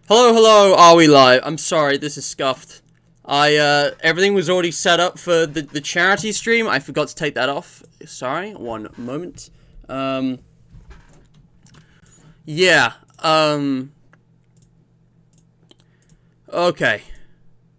Hello, hello, are we live? I'm sorry, this is scuffed. Everything was already set up for the charity stream. I forgot to take that off. Sorry, one moment. Yeah, okay.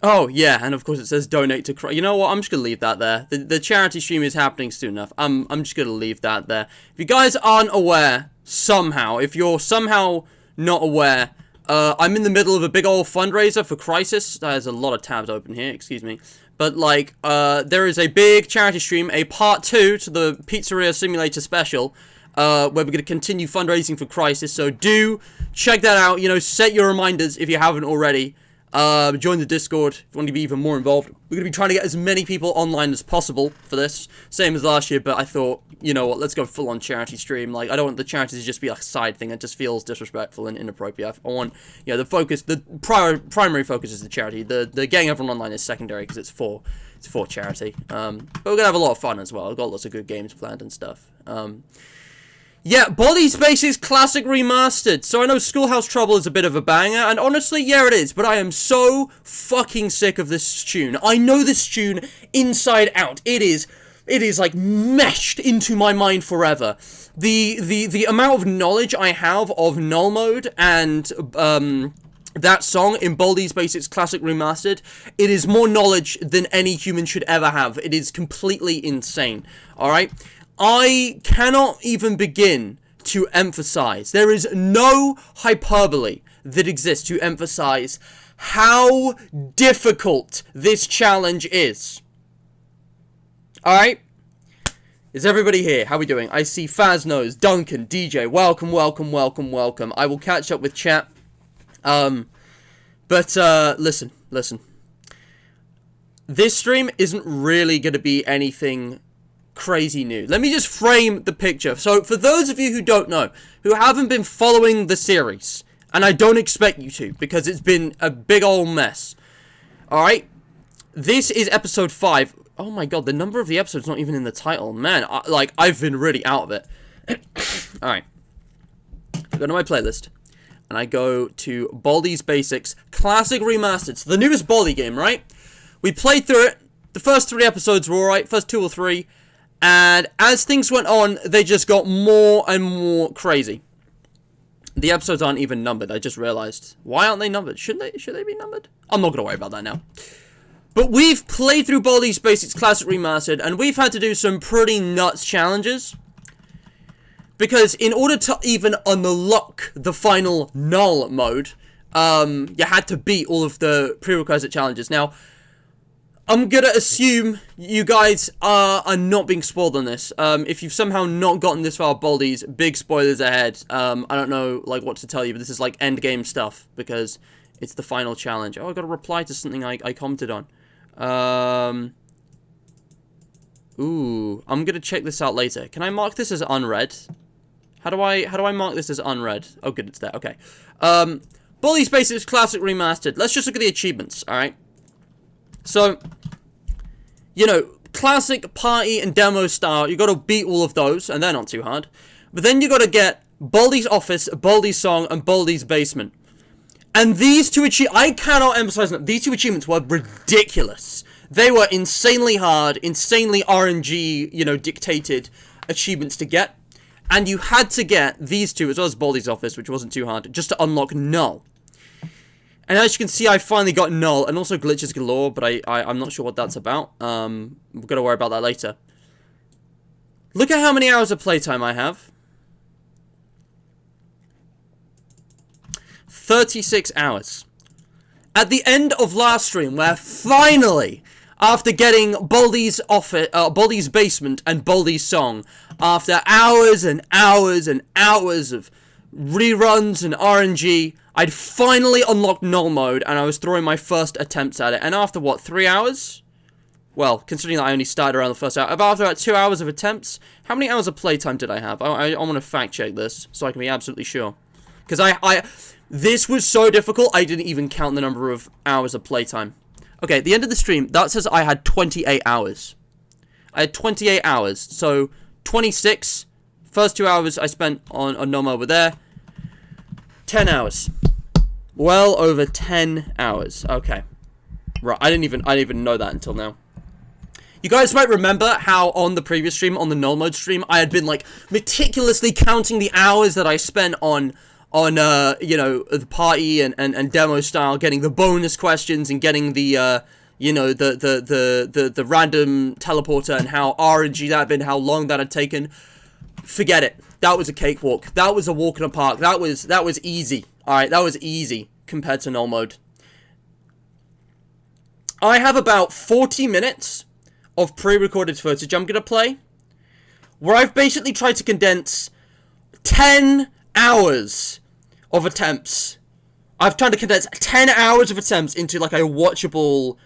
Oh, yeah, and of course it says donate to You know what, I'm just gonna leave that there. The charity stream is happening soon enough. I'm just gonna leave that there. If you guys aren't aware, somehow, if you're somehow not aware, I'm in the middle of a big old fundraiser for Crisis. There's a lot of tabs open here, excuse me. But, like, there is a big charity stream, a part 2 to the Pizzeria Simulator special, where we're going to continue fundraising for Crisis. So do check that out, you know, set your reminders if you haven't already. Join the Discord if you want to be even more involved. We're going to be trying to get as many people online as possible for this, same as last year, but I thought, you know what, let's go full on charity stream. Like, I don't want the charity to just be like a side thing. It just feels disrespectful and inappropriate. I want, you know, the focus, the primary focus is the charity. The getting everyone online is secondary because it's It's for charity. But we're gonna have a lot of fun as well. I've got lots of good games planned and stuff. Yeah, Baldi's Basics Classic Remastered. So I know Schoolhouse Trouble is a bit of a banger, and honestly, yeah, it is. But I am so fucking sick of this tune. I know this tune inside out. It is like meshed into my mind forever. The amount of knowledge I have of null mode and that song in Baldi's Basics Classic Remastered, it is more knowledge than any human should ever have. It is completely insane. All right. I cannot even begin to emphasize, there is no hyperbole that exists to emphasize how difficult this challenge is. Alright? Is everybody here? How we doing? I see Faznos, Duncan, DJ, welcome, welcome, welcome, welcome. I will catch up with chat. Listen. This stream isn't really going to be anything crazy new. Let me just frame the picture. So for those of you who don't know, who haven't been following the series, and I don't expect you to, because it's been a big old mess. Alright? This is episode 5. Oh my god, the number of the episode's not even in the title. Man, I've been really out of it. Alright. I go to my playlist, and I go to Baldi's Basics Classic Remastered. So the newest Baldi game, right? We played through it. The first 3 episodes were alright. First 2 or 3. And as things went on, they just got more and more crazy. The episodes aren't even numbered, I just realized. Why aren't they numbered? Should they be numbered? I'm not going to worry about that now. But we've played through Baldi's Basics Classic Remastered, and we've had to do some pretty nuts challenges. Because in order to even unlock the final null mode, you had to beat all of the prerequisite challenges. Now, I'm gonna assume you guys are not being spoiled on this. If you've somehow not gotten this far, Baldi's, big spoilers ahead. I don't know, like, what to tell you, but this is, like, endgame stuff, because it's the final challenge. Oh, I gotta reply to something I commented on. Ooh, I'm gonna check this out later. Can I mark this as unread? How do I mark this as unread? Oh, good, it's there, okay. Baldi's Basics Classic Remastered. Let's just look at the achievements, alright? So, you know, classic party and demo style, you gotta beat all of those, and they're not too hard. But then you gotta get Baldi's Office, Baldi's Song, and Baldi's Basement. And these 2 achievements, I cannot emphasize enough, these 2 achievements were ridiculous. They were insanely hard, insanely RNG, you know, dictated achievements to get. And you had to get these 2, as well as Baldi's Office, which wasn't too hard, just to unlock Null. And as you can see, I finally got Null, and also Glitches Galore, but I'm not sure what that's about. We're gonna worry about that later. Look at how many hours of playtime I have. 36 hours. At the end of last stream, where finally, after getting Baldi's Office, Baldi's Basement and Baldi's Song, after hours and hours and hours of reruns and RNG, I'd finally unlocked null mode, and I was throwing my first attempts at it. And after, what, 3 hours? Well, considering that I only started around the first hour. After about 2 hours of attempts, how many hours of playtime did I have? I want to fact check this, so I can be absolutely sure. Because this was so difficult, I didn't even count the number of hours of playtime. Okay, at the end of the stream, that says I had 28 hours. I had 28 hours, so 26. First 2 hours I spent on null mode over there. 10 hours. Well over 10 hours. Okay. Right, I didn't even know that until now. You guys might remember how on the previous stream, on the null mode stream, I had been, like, meticulously counting the hours that I spent on you know, the party and demo style, getting the bonus questions and getting the, you know, the random teleporter, and how RNG that had been, how long that had taken. Forget it. That was a cakewalk. That was a walk in the park. That was easy. Alright, that was easy compared to null mode. I have about 40 minutes of pre-recorded footage I'm going to play, where I've basically tried to condense 10 hours of attempts. I've tried to condense 10 hours of attempts into, like, a watchable,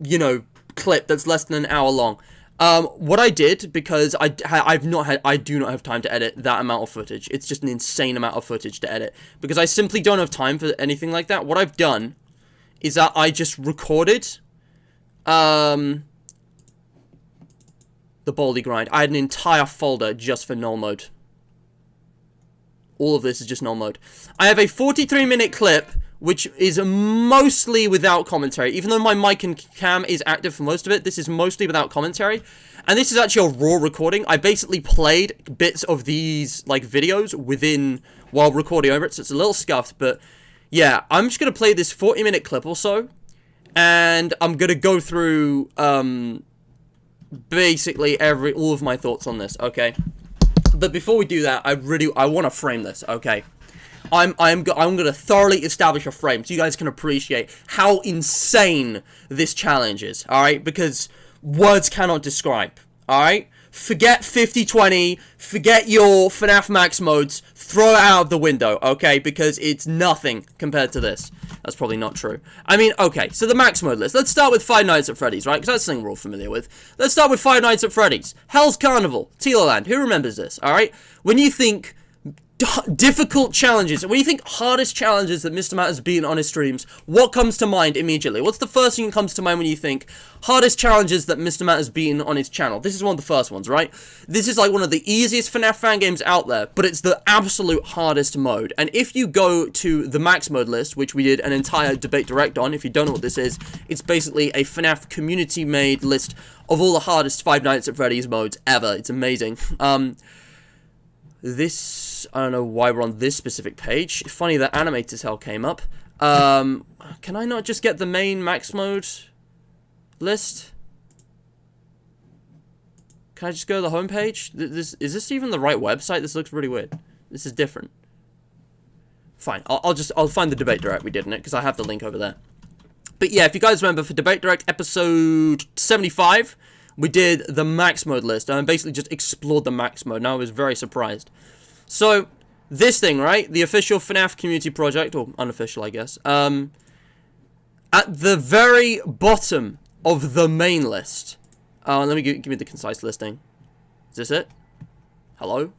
you know, clip that's less than an hour long. What I did, because I do not have time to edit that amount of footage. It's just an insane amount of footage to edit, because I simply don't have time for anything like that. What I've done is that I just recorded, The Baldi grind. I had an entire folder just for null mode. All of this is just null mode. I have a 43-minute clip, which is mostly without commentary. Even though my mic and cam is active for most of it, this is mostly without commentary. And this is actually a raw recording. I basically played bits of these, like, videos while recording over it, so it's a little scuffed. But, yeah, I'm just going to play this 40-minute clip or so. And I'm going to go through, basically all of my thoughts on this, okay? But before we do that, I want to frame this, okay? I'm going to thoroughly establish a frame so you guys can appreciate how insane this challenge is, alright? Because words cannot describe, alright? Forget 50-20, forget your FNAF Max modes, throw it out of the window, okay? Because it's nothing compared to this. That's probably not true. I mean, okay, so the Max mode list. Let's start with Five Nights at Freddy's, right? Because that's something we're all familiar with. Let's start with Five Nights at Freddy's. Hell's Carnival, Land. Who remembers this, alright? When you think difficult challenges, when you think hardest challenges that Mr. Matt has beaten on his streams, what comes to mind immediately? What's the first thing that comes to mind when you think hardest challenges that Mr. Matt has beaten on his channel? This is one of the first ones, right? This is like one of the easiest FNAF fan games out there, but it's the absolute hardest mode. And if you go to the Max mode list, which we did an entire debate direct on, if you don't know what this is, it's basically a FNAF community made list of all the hardest Five Nights at Freddy's modes ever. It's amazing. I don't know why we're on this specific page. Funny that Animator's Hell came up. Can I not just get the main Max mode list? Can I just go to the home page? Is this even the right website? This looks really weird. This is different. Fine, I'll find the debate direct we did in it, because I have the link over there. But yeah, if you guys remember, for debate direct episode 75, we did the Max mode list, and I basically just explored the Max mode, and I was very surprised. So, this thing, right, the official FNAF community project, or unofficial, I guess, at the very bottom of the main list, let me give me the concise listing. Is this it? Hello?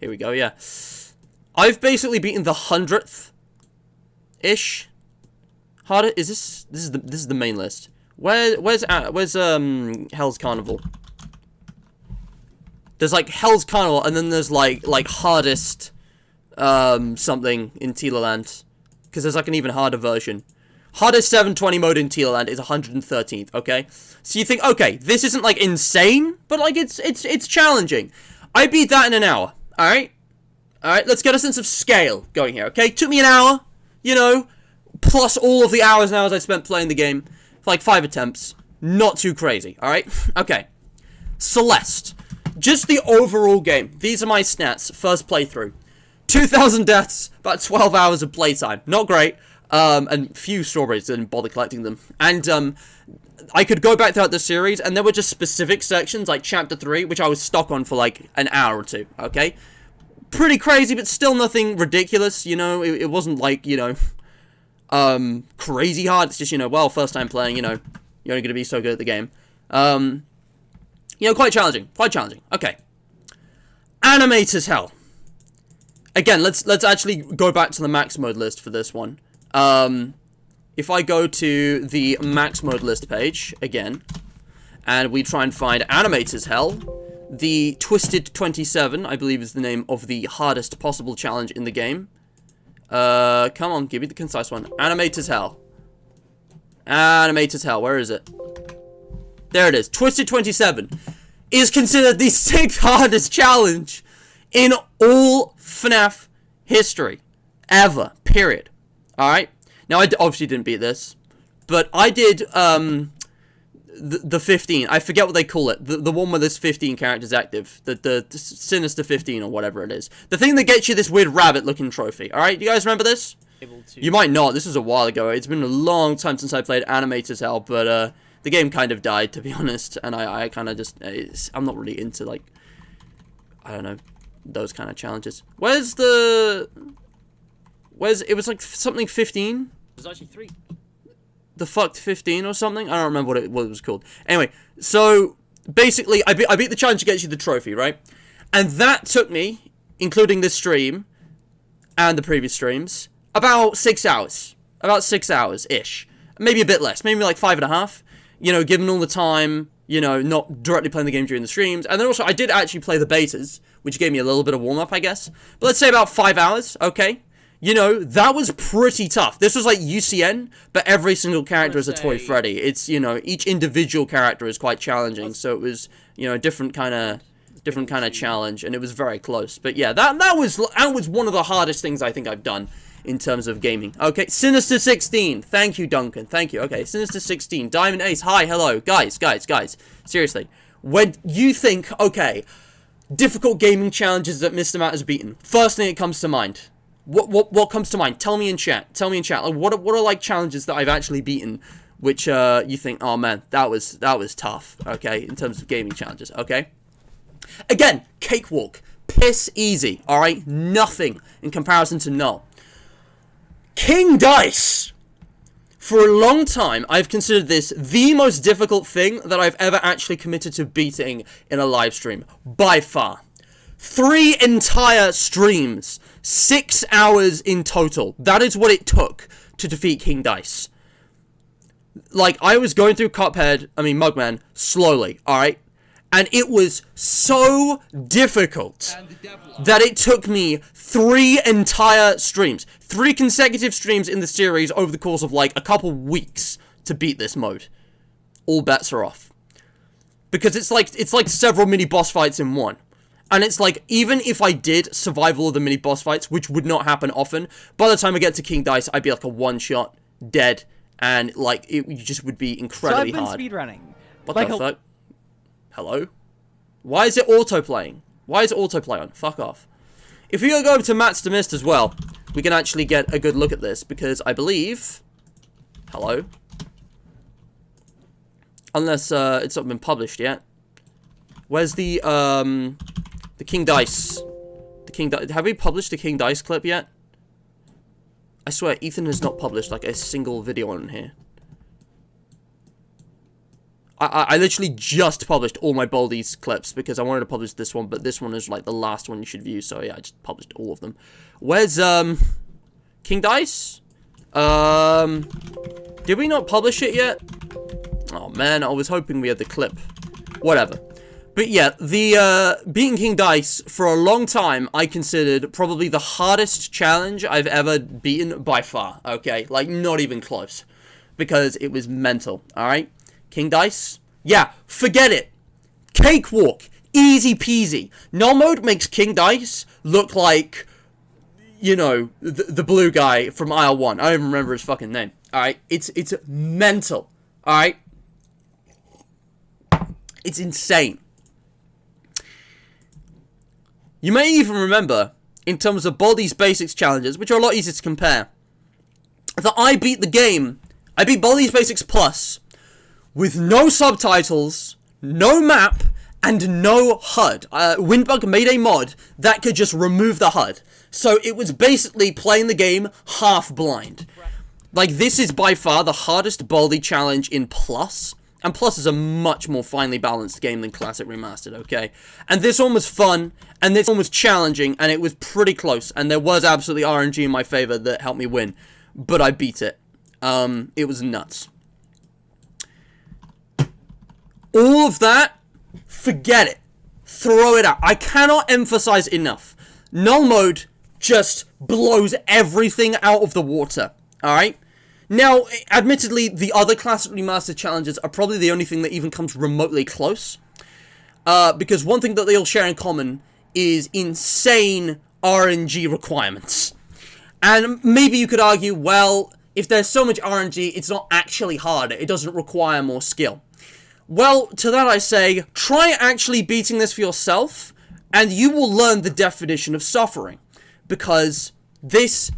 Here we go, yeah. I've basically beaten the 100th-ish. Harder, this is the main list. Where's Hell's Carnival? There's like Hell's Carnival, and then there's like hardest something in Land, because there's like an even harder version. Hardest 720 mode in Land is 113th. Okay, so you think, okay, this isn't like insane, but like it's challenging. I beat that in an hour. All right, let's get a sense of scale going here. Okay, took me an hour, you know, plus all of the hours and hours I spent playing the game. For like 5 attempts. Not too crazy, alright? Okay. Celeste. Just the overall game. These are my stats. First playthrough. 2,000 deaths. About 12 hours of playtime. Not great. And few strawberries. Didn't bother collecting them. And, I could go back throughout the series, and there were just specific sections, like Chapter 3, which I was stuck on for like an hour or two, okay? Pretty crazy, but still nothing ridiculous, you know? It wasn't like, you know, crazy hard. It's just, you know, well, first time playing, you know, you're only going to be so good at the game. You know, quite challenging. Okay. Animator's Hell. Again, let's actually go back to the Max mode list for this one. If I go to the Max mode list page, again, and we try and find Animator's Hell, the Twisted 27, I believe is the name of the hardest possible challenge in the game. Come on, give me the concise one. Animator's Hell. Animator's Hell, where is it? There it is. Twisted 27 is considered the 6th hardest challenge in all FNAF history. Ever. Period. Alright? Now, I obviously didn't beat this, but I did, the 15. I forget what they call it. The one where there's 15 characters active. The Sinister 15 or whatever it is. The thing that gets you this weird rabbit-looking trophy. Alright, you guys remember this? You might not. This was a while ago. It's been a long time since I played Animator's Hell, but the game kind of died, to be honest. And I kind of just... I'm not really into, like... I don't know. Those kind of challenges. Where's the... It was like something 15? There's actually 3. The fucked 15 or something? I don't remember what it was called. Anyway, so basically, I beat the challenge to get you the trophy, right? And that took me, including this stream and the previous streams, about 6 hours. About 6 hours-ish. maybe a bit less, maybe like 5.5, you know, given all the time, you know, not directly playing the game during the streams. And then also, I did actually play the betas, which gave me a little bit of warm-up, I guess. But let's say about 5 hours, okay? You know, that was pretty tough. This was like UCN, but every single character is a Toy Freddy. It's, you know, each individual character is quite challenging, so it was, you know, a different kind of challenge, and it was very close. But yeah, that was one of the hardest things I think I've done in terms of gaming. Okay, Sinister 16. Thank you, Duncan. Thank you. Okay, Sinister 16. Diamond Ace. Hi, hello. Guys. Seriously. When you think, okay, difficult gaming challenges that Mr. Matt has beaten, first thing that comes to mind. What comes to mind? Tell me in chat. Like, what are like challenges that I've actually beaten, which you think, oh man, that was tough. Okay, in terms of gaming challenges. Okay. Again, cakewalk, piss easy. All right, nothing in comparison to Null. King Dice. For a long time, I've considered this the most difficult thing that I've ever actually committed to beating in a live stream, by far. 3 entire streams, 6 hours in total. That is what it took to defeat King Dice. Like, I was going through Mugman, slowly, alright? And it was so difficult that it took me 3 entire streams, 3 consecutive streams in the series over the course of like a couple weeks to beat this mode. All bets are off. Because it's like several mini boss fights in one. And it's like, even if I did survive all of the mini boss fights, which would not happen often, by the time I get to King Dice, I'd be like a one-shot, dead, and like, it just would be incredibly hard. So I've been speedrunning. What the fuck? Hello? Why is it auto-playing? Why is it auto-play on? Fuck off. If we go over to Matt's to Mist as well, we can actually get a good look at this, because I believe... Hello? Unless it's not been published yet. Where's the King Dice? Have we published the King Dice clip yet? I swear, Ethan has not published, like, a single video on here. I literally just published all my Baldi's clips, because I wanted to publish this one, but this one is, like, the last one you should view, so yeah, I just published all of them. Where's, King Dice? Did we not publish it yet? Oh, man, I was hoping we had the clip. Whatever. But yeah, the, beating King Dice, for a long time, I considered probably the hardest challenge I've ever beaten by far, okay? Like, not even close. Because it was mental, alright? King Dice? Yeah, forget it. Cakewalk. Easy peasy. Null mode makes King Dice look like, you know, the blue guy from Aisle 1. I don't even remember his fucking name, alright? It's mental, alright? It's insane. You may even remember, in terms of Baldi's Basics challenges, which are a lot easier to compare, that I beat the game, I beat Baldi's Basics Plus, with no subtitles, no map, and no HUD. Windbug made a mod that could just remove the HUD. So it was basically playing the game half blind. Like, this is by far the hardest Baldi challenge in Plus. And Plus is a much more finely balanced game than Classic Remastered, okay? And this one was fun, and this one was challenging, and it was pretty close. And there was absolutely RNG in my favor that helped me win. But I beat it. It was nuts. All of that, forget it. Throw it out. I cannot emphasize enough. Null mode just blows everything out of the water, alright? Now, admittedly, the other Classic Remastered challenges are probably the only thing that even comes remotely close. Because one thing that they all share in common is insane RNG requirements. And maybe you could argue, well, if there's so much RNG, it's not actually harder. It doesn't require more skill. Well, to that I say, try actually beating this for yourself, and you will learn the definition of suffering. Because this...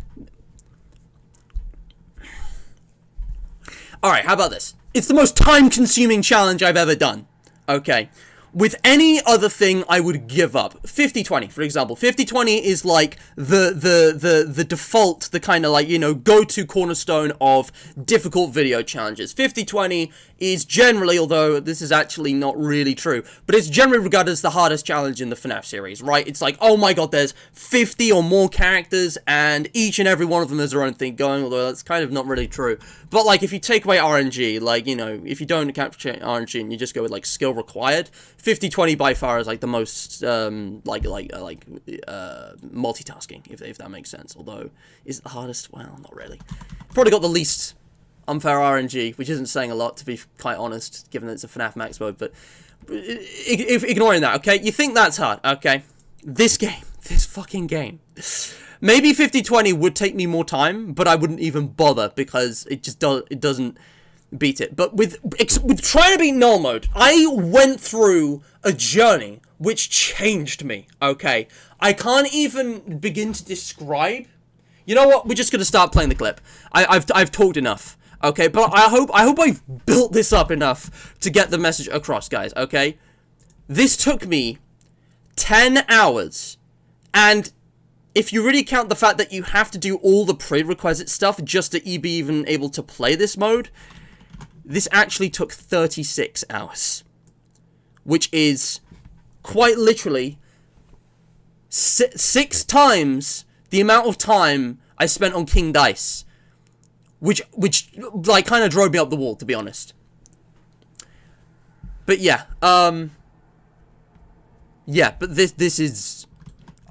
Alright, how about this? It's the most time-consuming challenge I've ever done. Okay. With any other thing, I would give up. 50-20, for example. 50-20 is like the default, the kind of like, you know, go-to cornerstone of difficult video challenges. 50-20 is generally, although this is actually not really true, but it's generally regarded as the hardest challenge in the FNAF series, right? It's like, oh my god, there's 50 or more characters, and each and every one of them has their own thing going, although that's kind of not really true. But, like, if you take away RNG, like, you know, if you don't capture RNG and you just go with, like, skill required, 50-20 by far is, like, the most, multitasking, if that makes sense. Although, is it the hardest? Well, not really. Probably got the least unfair RNG, which isn't saying a lot, to be quite honest, given that it's a FNAF Max mode, but ignoring that, okay? You think that's hard, okay? This fucking game. Maybe 50-20 would take me more time, but I wouldn't even bother because it just doesn't beat it. But with trying to beat null mode, I went through a journey which changed me, okay? I can't even begin to describe. You know what? We're just gonna start playing the clip. I've talked enough, okay? But I hope I've built this up enough to get the message across, guys, okay? This took me 10 hours, and if you really count the fact that you have to do all the prerequisite stuff just to be even able to play this mode, this actually took 36 hours. Which is quite literally 6 times the amount of time I spent on King Dice. Which like, kind of drove me up the wall, to be honest. But yeah, yeah, but this is...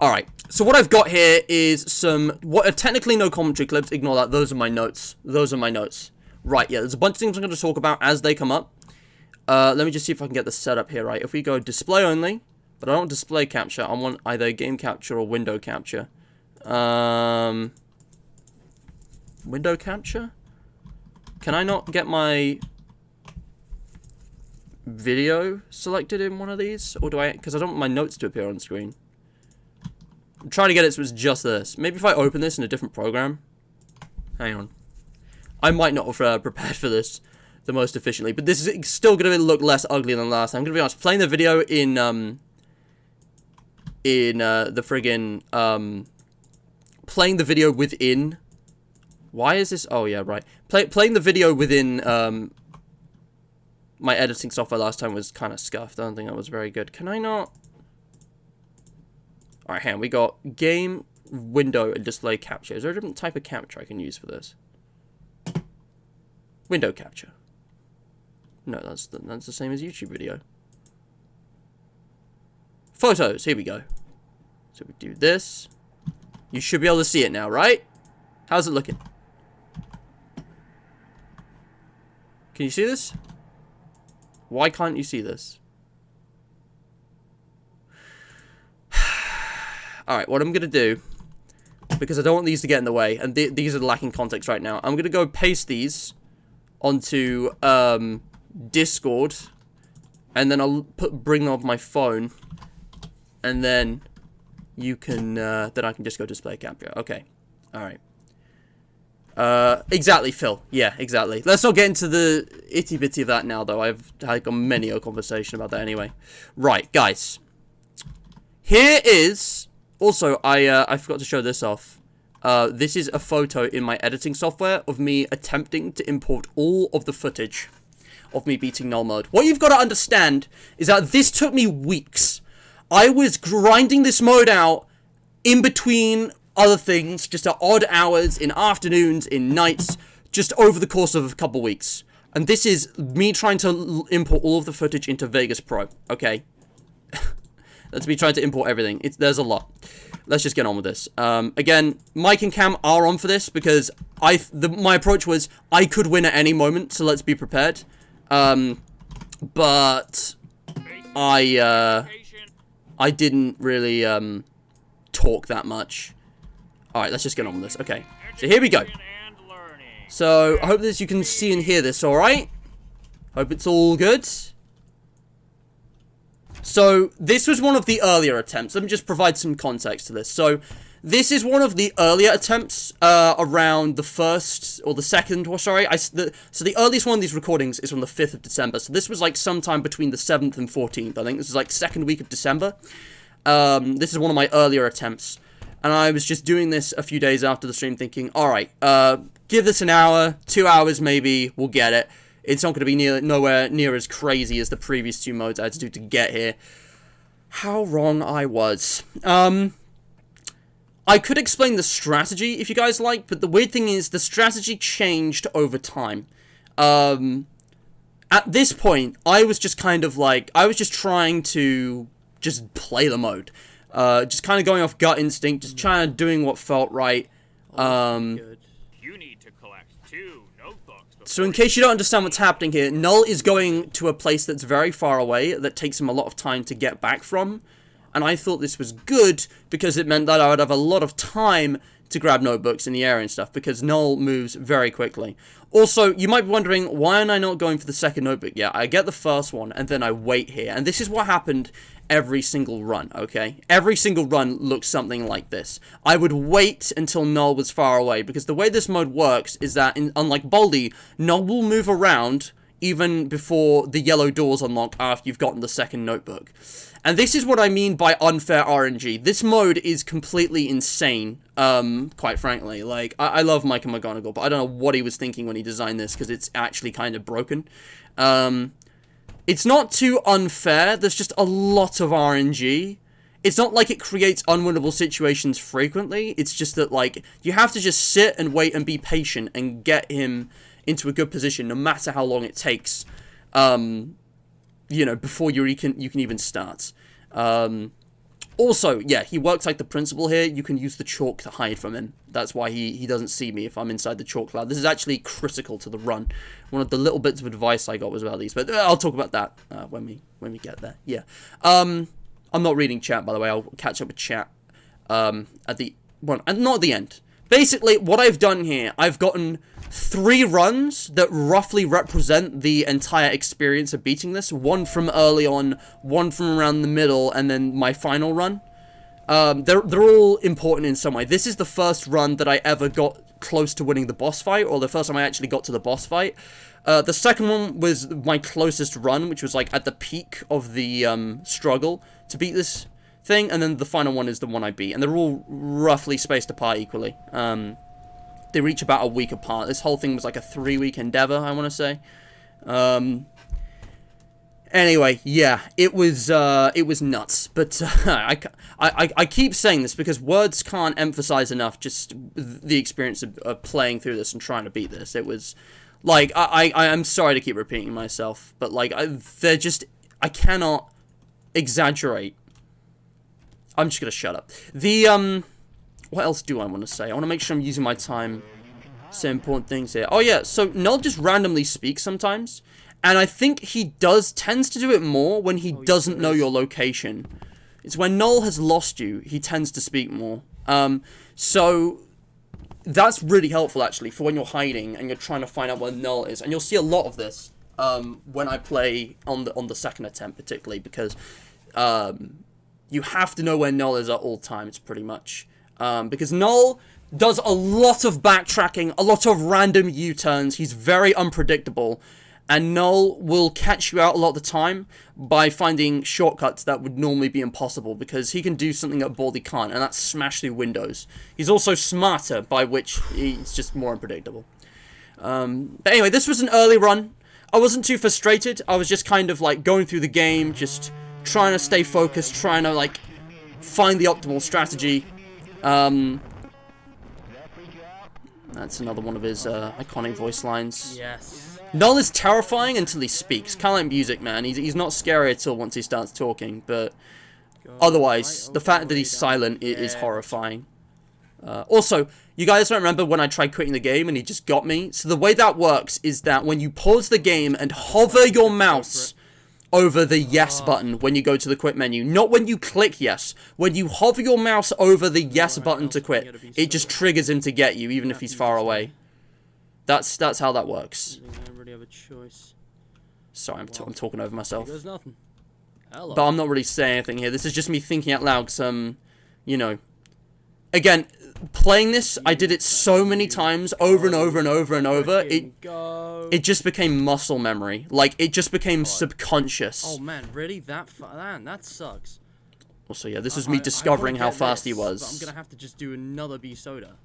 Alright, so what I've got here is some... what are technically no commentary clips, ignore that, those are my notes. Those are my notes. Right, yeah, there's a bunch of things I'm going to talk about as they come up. Let me just see if I can get this set up here, right? If we go display only, but I don't want display capture, I want either game capture or window capture. Window capture? Can I not get my video selected in one of these? Or do I... because I don't want my notes to appear on screen. I'm trying to get it so it's just this. Maybe if I open this in a different program. Hang on. I might not have prepared for this the most efficiently, but this is still going to look less ugly than last time. I'm going to be honest, playing the video in the friggin', playing the video within... why is this... oh, yeah, right. Playing the video within, my editing software last time was kind of scuffed. I don't think that was very good. Can I not... alright, hang on. We got game, window, and display capture. Is there a different type of capture I can use for this? Window capture. No, that's the same as YouTube video. Photos. Here we go. So we do this. You should be able to see it now, right? How's it looking? Can you see this? Why can't you see this? Alright, what I'm going to do, because I don't want these to get in the way, and these are lacking context right now, I'm going to go paste these onto Discord, and then I'll bring up my phone, and then you can, then I can just go display capture. Okay, alright. Exactly, Phil. Yeah, exactly. Let's not get into the itty-bitty of that now, though. I've had many a conversation about that anyway. Right, guys. Here is... also, I forgot to show this off. This is a photo in my editing software of me attempting to import all of the footage of me beating null mode. What you've got to understand is that this took me weeks. I was grinding this mode out in between other things, just at odd hours, in afternoons, in nights, just over the course of a couple weeks. And this is me trying to import all of the footage into Vegas Pro, okay? That's me trying to import everything. There's a lot. Let's just get on with this. Again, mic and cam are on for this because my approach was I could win at any moment, so let's be prepared. But I didn't really talk that much. All right, let's just get on with this. Okay, so here we go. So I hope that you can see and hear this. All right. Hope it's all good. So, this was one of the earlier attempts. Let me just provide some context to this. So, this is one of the earlier attempts around the 1st, or the 2nd, or sorry. So, the earliest one of these recordings is from the 5th of December. So, this was like sometime between the 7th and 14th. I think this is like 2nd week of December. This is one of my earlier attempts. And I was just doing this a few days after the stream thinking, alright, give this an hour, 2 hours maybe, we'll get it. It's not going to be nowhere near as crazy as the previous 2 modes I had to do to get here. How wrong I was. I could explain the strategy if you guys like, but the weird thing is the strategy changed over time. At this point, I was just kind of like, I was just trying to just play the mode. Just kind of going off gut instinct, just trying to doing what felt right. You need to collect 2 notebooks. So in case you don't understand what's happening here, Null is going to a place that's very far away, that takes him a lot of time to get back from. And I thought this was good, because it meant that I would have a lot of time to grab notebooks in the area and stuff, because Null moves very quickly. Also, you might be wondering, why am I not going for the 2nd notebook yet? I get the 1st one, and then I wait here. And this is what happened every single run, okay? Every single run looks something like this. I would wait until Null was far away, because the way this mode works is that, unlike Baldi, Null will move around even before the yellow doors unlock after you've gotten the 2nd notebook. And this is what I mean by unfair RNG. This mode is completely insane, quite frankly. Like, I love Micah McGonagall, but I don't know what he was thinking when he designed this, because it's actually kind of broken. It's not too unfair, there's just a lot of RNG. It's not like it creates unwinnable situations frequently, it's just that, like, you have to just sit and wait and be patient and get him into a good position, no matter how long it takes, you know, before you can even start. Also, yeah, he works like the principal here. You can use the chalk to hide from him. That's why he doesn't see me if I'm inside the chalk cloud. This is actually critical to the run. One of the little bits of advice I got was about these, but I'll talk about that when we get there. Yeah. I'm not reading chat, by the way. I'll catch up with chat at the... well, not at the end. Basically, what I've done here, I've gotten 3 runs that roughly represent the entire experience of beating this. One from early on, one from around the middle, and then my final run. They're all important in some way. This is the first run that I ever got close to winning the boss fight, or the first time I actually got to the boss fight. The second one was my closest run, which was like at the peak of the struggle to beat this thing, and then the final one is the one I beat, and they're all roughly spaced apart equally. They reach about a week apart. This whole thing was like a 3-week endeavor, I want to say. Anyway, yeah, it was nuts. But I keep saying this because words can't emphasize enough just the experience of playing through this and trying to beat this. It was like I'm sorry to keep repeating myself, but like I cannot exaggerate. I'm just gonna shut up. What else do I want to say? I want to make sure I'm using my time. Say important things here. Oh yeah, so Null just randomly speaks sometimes, and I think he tends to do it more when he doesn't know your location. It's when Null has lost you, he tends to speak more. So that's really helpful actually for when you're hiding and you're trying to find out where Null is, and you'll see a lot of this when I play on the second attempt, particularly because you have to know where Null is at all times, pretty much. Because Null does a lot of backtracking, a lot of random U-turns. He's very unpredictable. And Null will catch you out a lot of the time by finding shortcuts that would normally be impossible, because he can do something that Baldi can't, and that's smash through windows. He's also smarter, by which he's just more unpredictable. But anyway, this was an early run. I wasn't too frustrated. I was just kind of like going through the game, just trying to stay focused, trying to like find the optimal strategy. That's another one of his iconic voice lines. Yes. Null is terrifying until he speaks. Kind of like music, man. He's not scary at all once he starts talking, but otherwise, the fact that he's silent is horrifying. Also, you guys don't remember when I tried quitting the game and he just got me? So the way that works is that when you pause the game and hover your mouse over the yes button when you go to the quit menu, not when you click yes. When you hover your mouse over the yes button to quit, it just triggers him to get you, even if he's far away. That's how that works. I don't really have a choice. Sorry, I'm talking over myself. There's nothing. Hello. But I'm not really saying anything here. This is just me thinking out loud, because, you know... Again, playing this, I did it so many times, over and over and over and over, it just became muscle memory. Like, it just became subconscious. Oh, man, really? That sucks. Also, yeah, this is me discovering how fast he was. But I'm gonna have to just do another B soda.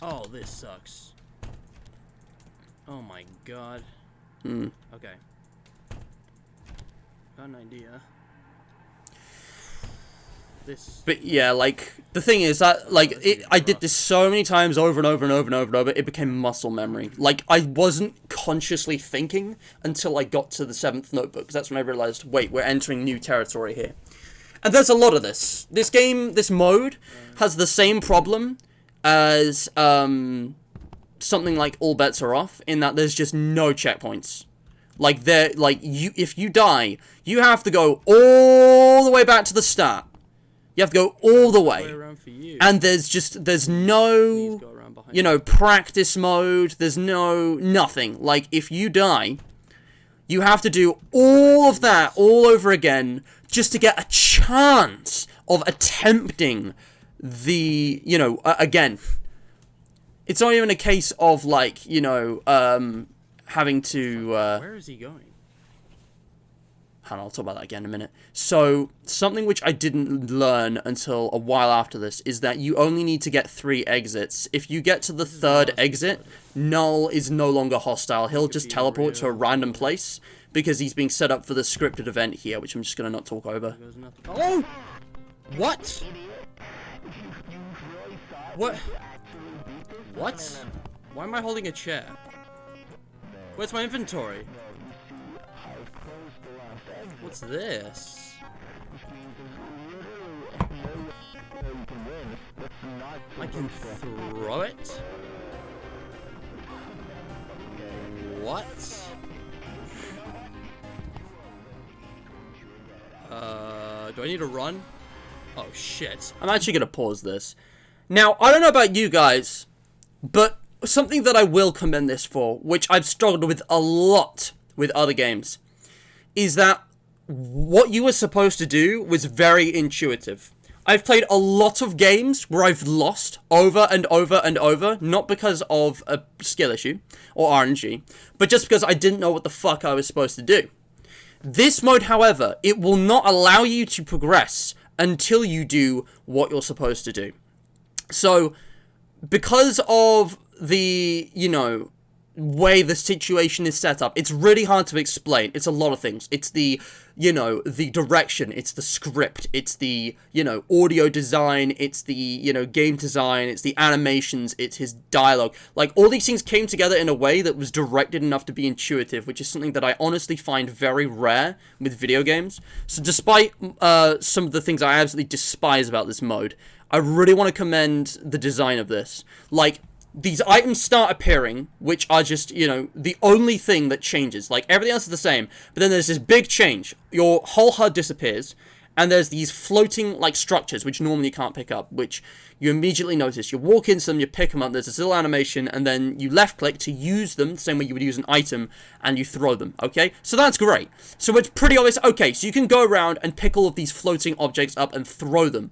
Oh, this sucks. Oh my god. Okay. Got an idea. But yeah, like, the thing is that, like, I did this so many times over and over and over and over and over, it became muscle memory. Like, I wasn't consciously thinking until I got to the 7th notebook, because that's when I realized, wait, we're entering new territory here. And there's a lot of this. This game, this mode, has the same problem as, something like All Bets Are Off, in that there's just no checkpoints. Like, if you die, you have to go all the way back to the start. You have to go all the way. And there's no, you know, practice mode. There's nothing. Like, if you die, you have to do all of that all over again just to get a chance of attempting the, you know, again. It's not even a case of, like, you know, having to, Where is he going? And I'll talk about that again in a minute. So, something which I didn't learn until a while after this is that you only need to get 3 exits. If you get to the 3rd exit, Null is no longer hostile. He'll just teleport to a random place because he's being set up for the scripted event here, which I'm just going to not talk over. Oh! What? What? What? Why am I holding a chair? Where's my inventory? What's this? I can throw it? What? Do I need to run? Oh, shit. I'm actually going to pause this. Now, I don't know about you guys, but something that I will commend this for, which I've struggled with a lot with other games, is that what you were supposed to do was very intuitive. I've played a lot of games where I've lost over and over and over, not because of a skill issue or RNG, but just because I didn't know what the fuck I was supposed to do. This mode, however, it will not allow you to progress until you do what you're supposed to do. So, because of the, you know, way the situation is set up, it's really hard to explain. It's a lot of things. It's the, you know, the direction, it's the script, it's the, you know, audio design, it's the, you know, game design, it's the animations, it's his dialogue. Like, all these things came together in a way that was directed enough to be intuitive, which is something that I honestly find very rare with video games. So despite some of the things I absolutely despise about this mode, I really want to commend the design of this. Like, these items start appearing, which are just, you know, the only thing that changes. Like, everything else is the same, but then there's this big change. Your whole HUD disappears, and there's these floating, like, structures, which normally you can't pick up, which you immediately notice. You walk into them, you pick them up, there's this little animation, and then you left-click to use them, the same way you would use an item, and you throw them, okay? So that's great. So it's pretty obvious. Okay, so you can go around and pick all of these floating objects up and throw them.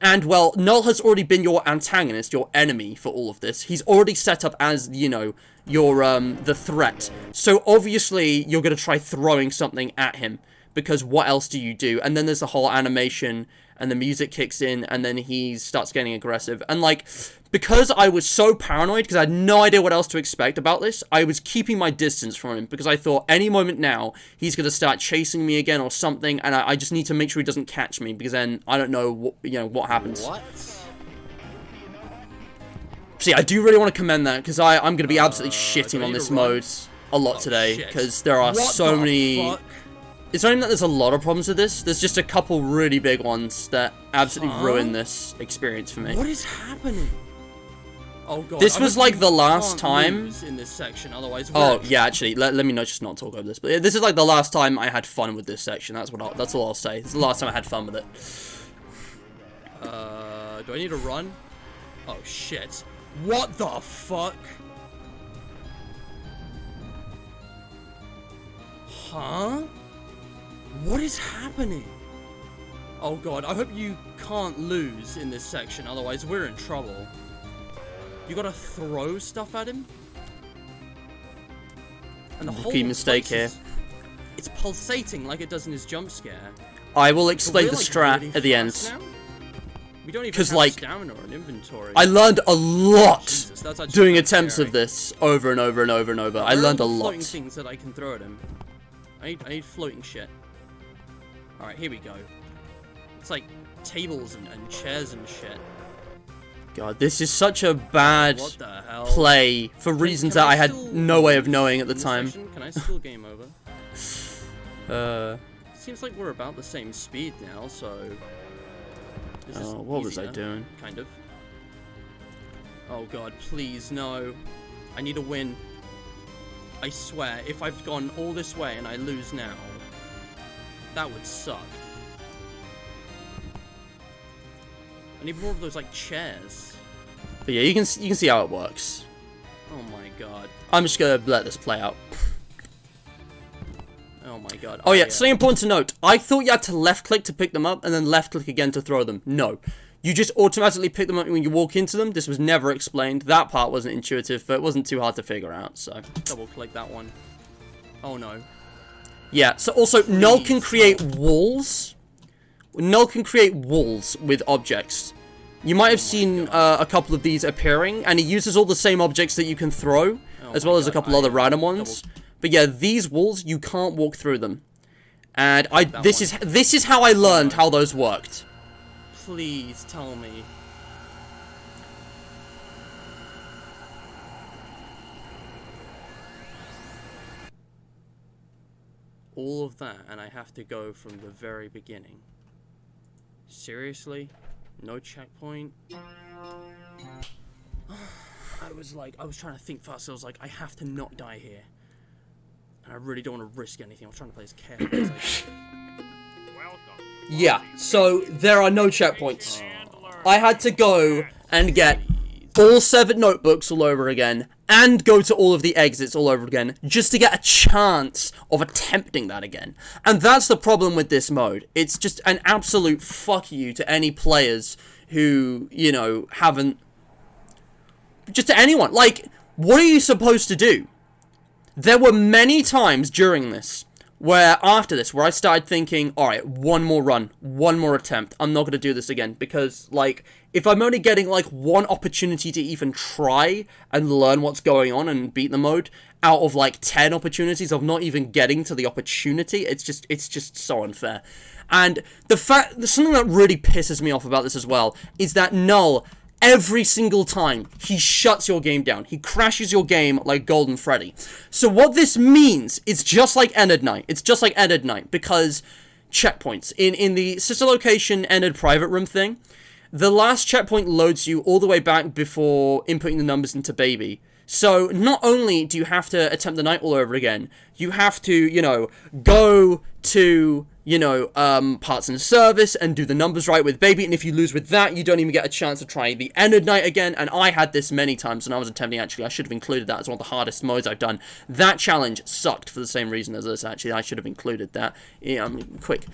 And, well, Null has already been your antagonist, your enemy for all of this. He's already set up as, you know, your, the threat. So, obviously, you're going to try throwing something at him. Because what else do you do? And then there's the whole animation, and the music kicks in, and then he starts getting aggressive. And, like, because I was so paranoid, because I had no idea what else to expect about this, I was keeping my distance from him, because I thought any moment now, he's going to start chasing me again or something, and I just need to make sure he doesn't catch me, because then I don't know what, you know, what happens. What? See, I do really want to commend that, because I'm going to be absolutely shitting on this mode a lot today, because there are so many... Fuck? It's not even that there's a lot of problems with this, there's just a couple really big ones that absolutely ruin this experience for me. What is happening? Oh god. This was like the last time in this section, otherwise. Oh yeah, actually, let me just not talk over this. But this is like the last time I had fun with this section. That's all I'll say. This is the last time I had fun with it. Do I need to run? Oh shit! What the fuck? Huh? What is happening? Oh god, I hope you can't lose in this section, otherwise we're in trouble. You gotta throw stuff at him? And the whole Rookie mistake here. It's pulsating like it does in his jump scare. I will explain the Like, strat really at the end. now? We don't even 'Cause, have like, stamina or an inventory. I learned a lot Jesus, that's actually doing kinda attempts scary. of this over and over and over and over. I Where are learned a all the lot. floating things that I can throw at him. I need floating shit. Alright, here we go. It's like tables and chairs and shit. God, this is such a bad What the hell? play for reasons that I had still no way of lose knowing at the in this time. section? Can I still game over? Seems like we're about the same speed now, so... This is what was I easier, doing? Kind of. Oh god, please, no. I need a win. I swear, if I've gone all this way and I lose now, that would suck. I need more of those, like, chairs. But yeah, you can see how it works. Oh my god. I'm just gonna let this play out. Oh my god. Oh yeah, something important to note. I thought you had to left click to pick them up and then left click again to throw them. No. You just automatically pick them up when you walk into them. This was never explained. That part wasn't intuitive, but it wasn't too hard to figure out, so. Double click that one. Oh no. Yeah, so also, Null can create walls. Null can create walls with objects. You might have seen a couple of these appearing, and he uses all the same objects that you can throw, as well as a couple other random ones. But yeah, these walls, you can't walk through them. And this is how I learned how those worked. Please tell me. All of that, and I have to go from the very beginning. Seriously? No checkpoint? I was trying to think fast. I was like, I have to not die here. And I really don't want to risk anything. I was trying to play as carefully as I could. Yeah, so there are no checkpoints. I had to go and get all 7 notebooks all over again, and go to all of the exits all over again, just to get a chance of attempting that again. And that's the problem with this mode. It's just an absolute fuck you to any players who, you know, haven't... Just to anyone. Like, what are you supposed to do? There were many times during this where, after this, where I started thinking, alright, one more run, one more attempt, I'm not going to do this again, because, like, if I'm only getting, like, one opportunity to even try and learn what's going on and beat the mode, out of, like, 10 opportunities of not even getting to the opportunity, it's just so unfair. And something that really pisses me off about this as well, is that Null, every single time, he shuts your game down. He crashes your game like Golden Freddy. So what this means, it's just like Ended Night. It's just like Ended Night, because checkpoints. In the sister location ended private room thing, the last checkpoint loads you all the way back before inputting the numbers into baby. So not only do you have to attempt the night all over again, you have to, you know, go to, you know, parts and service and do the numbers right with baby, and if you lose with that, you don't even get a chance to try the end of night again. And I had this many times when I was attempting. Actually, I should have included that as one of the hardest modes I've done. That challenge sucked for the same reason as this. Actually, I should have included that. Yeah, I mean, quick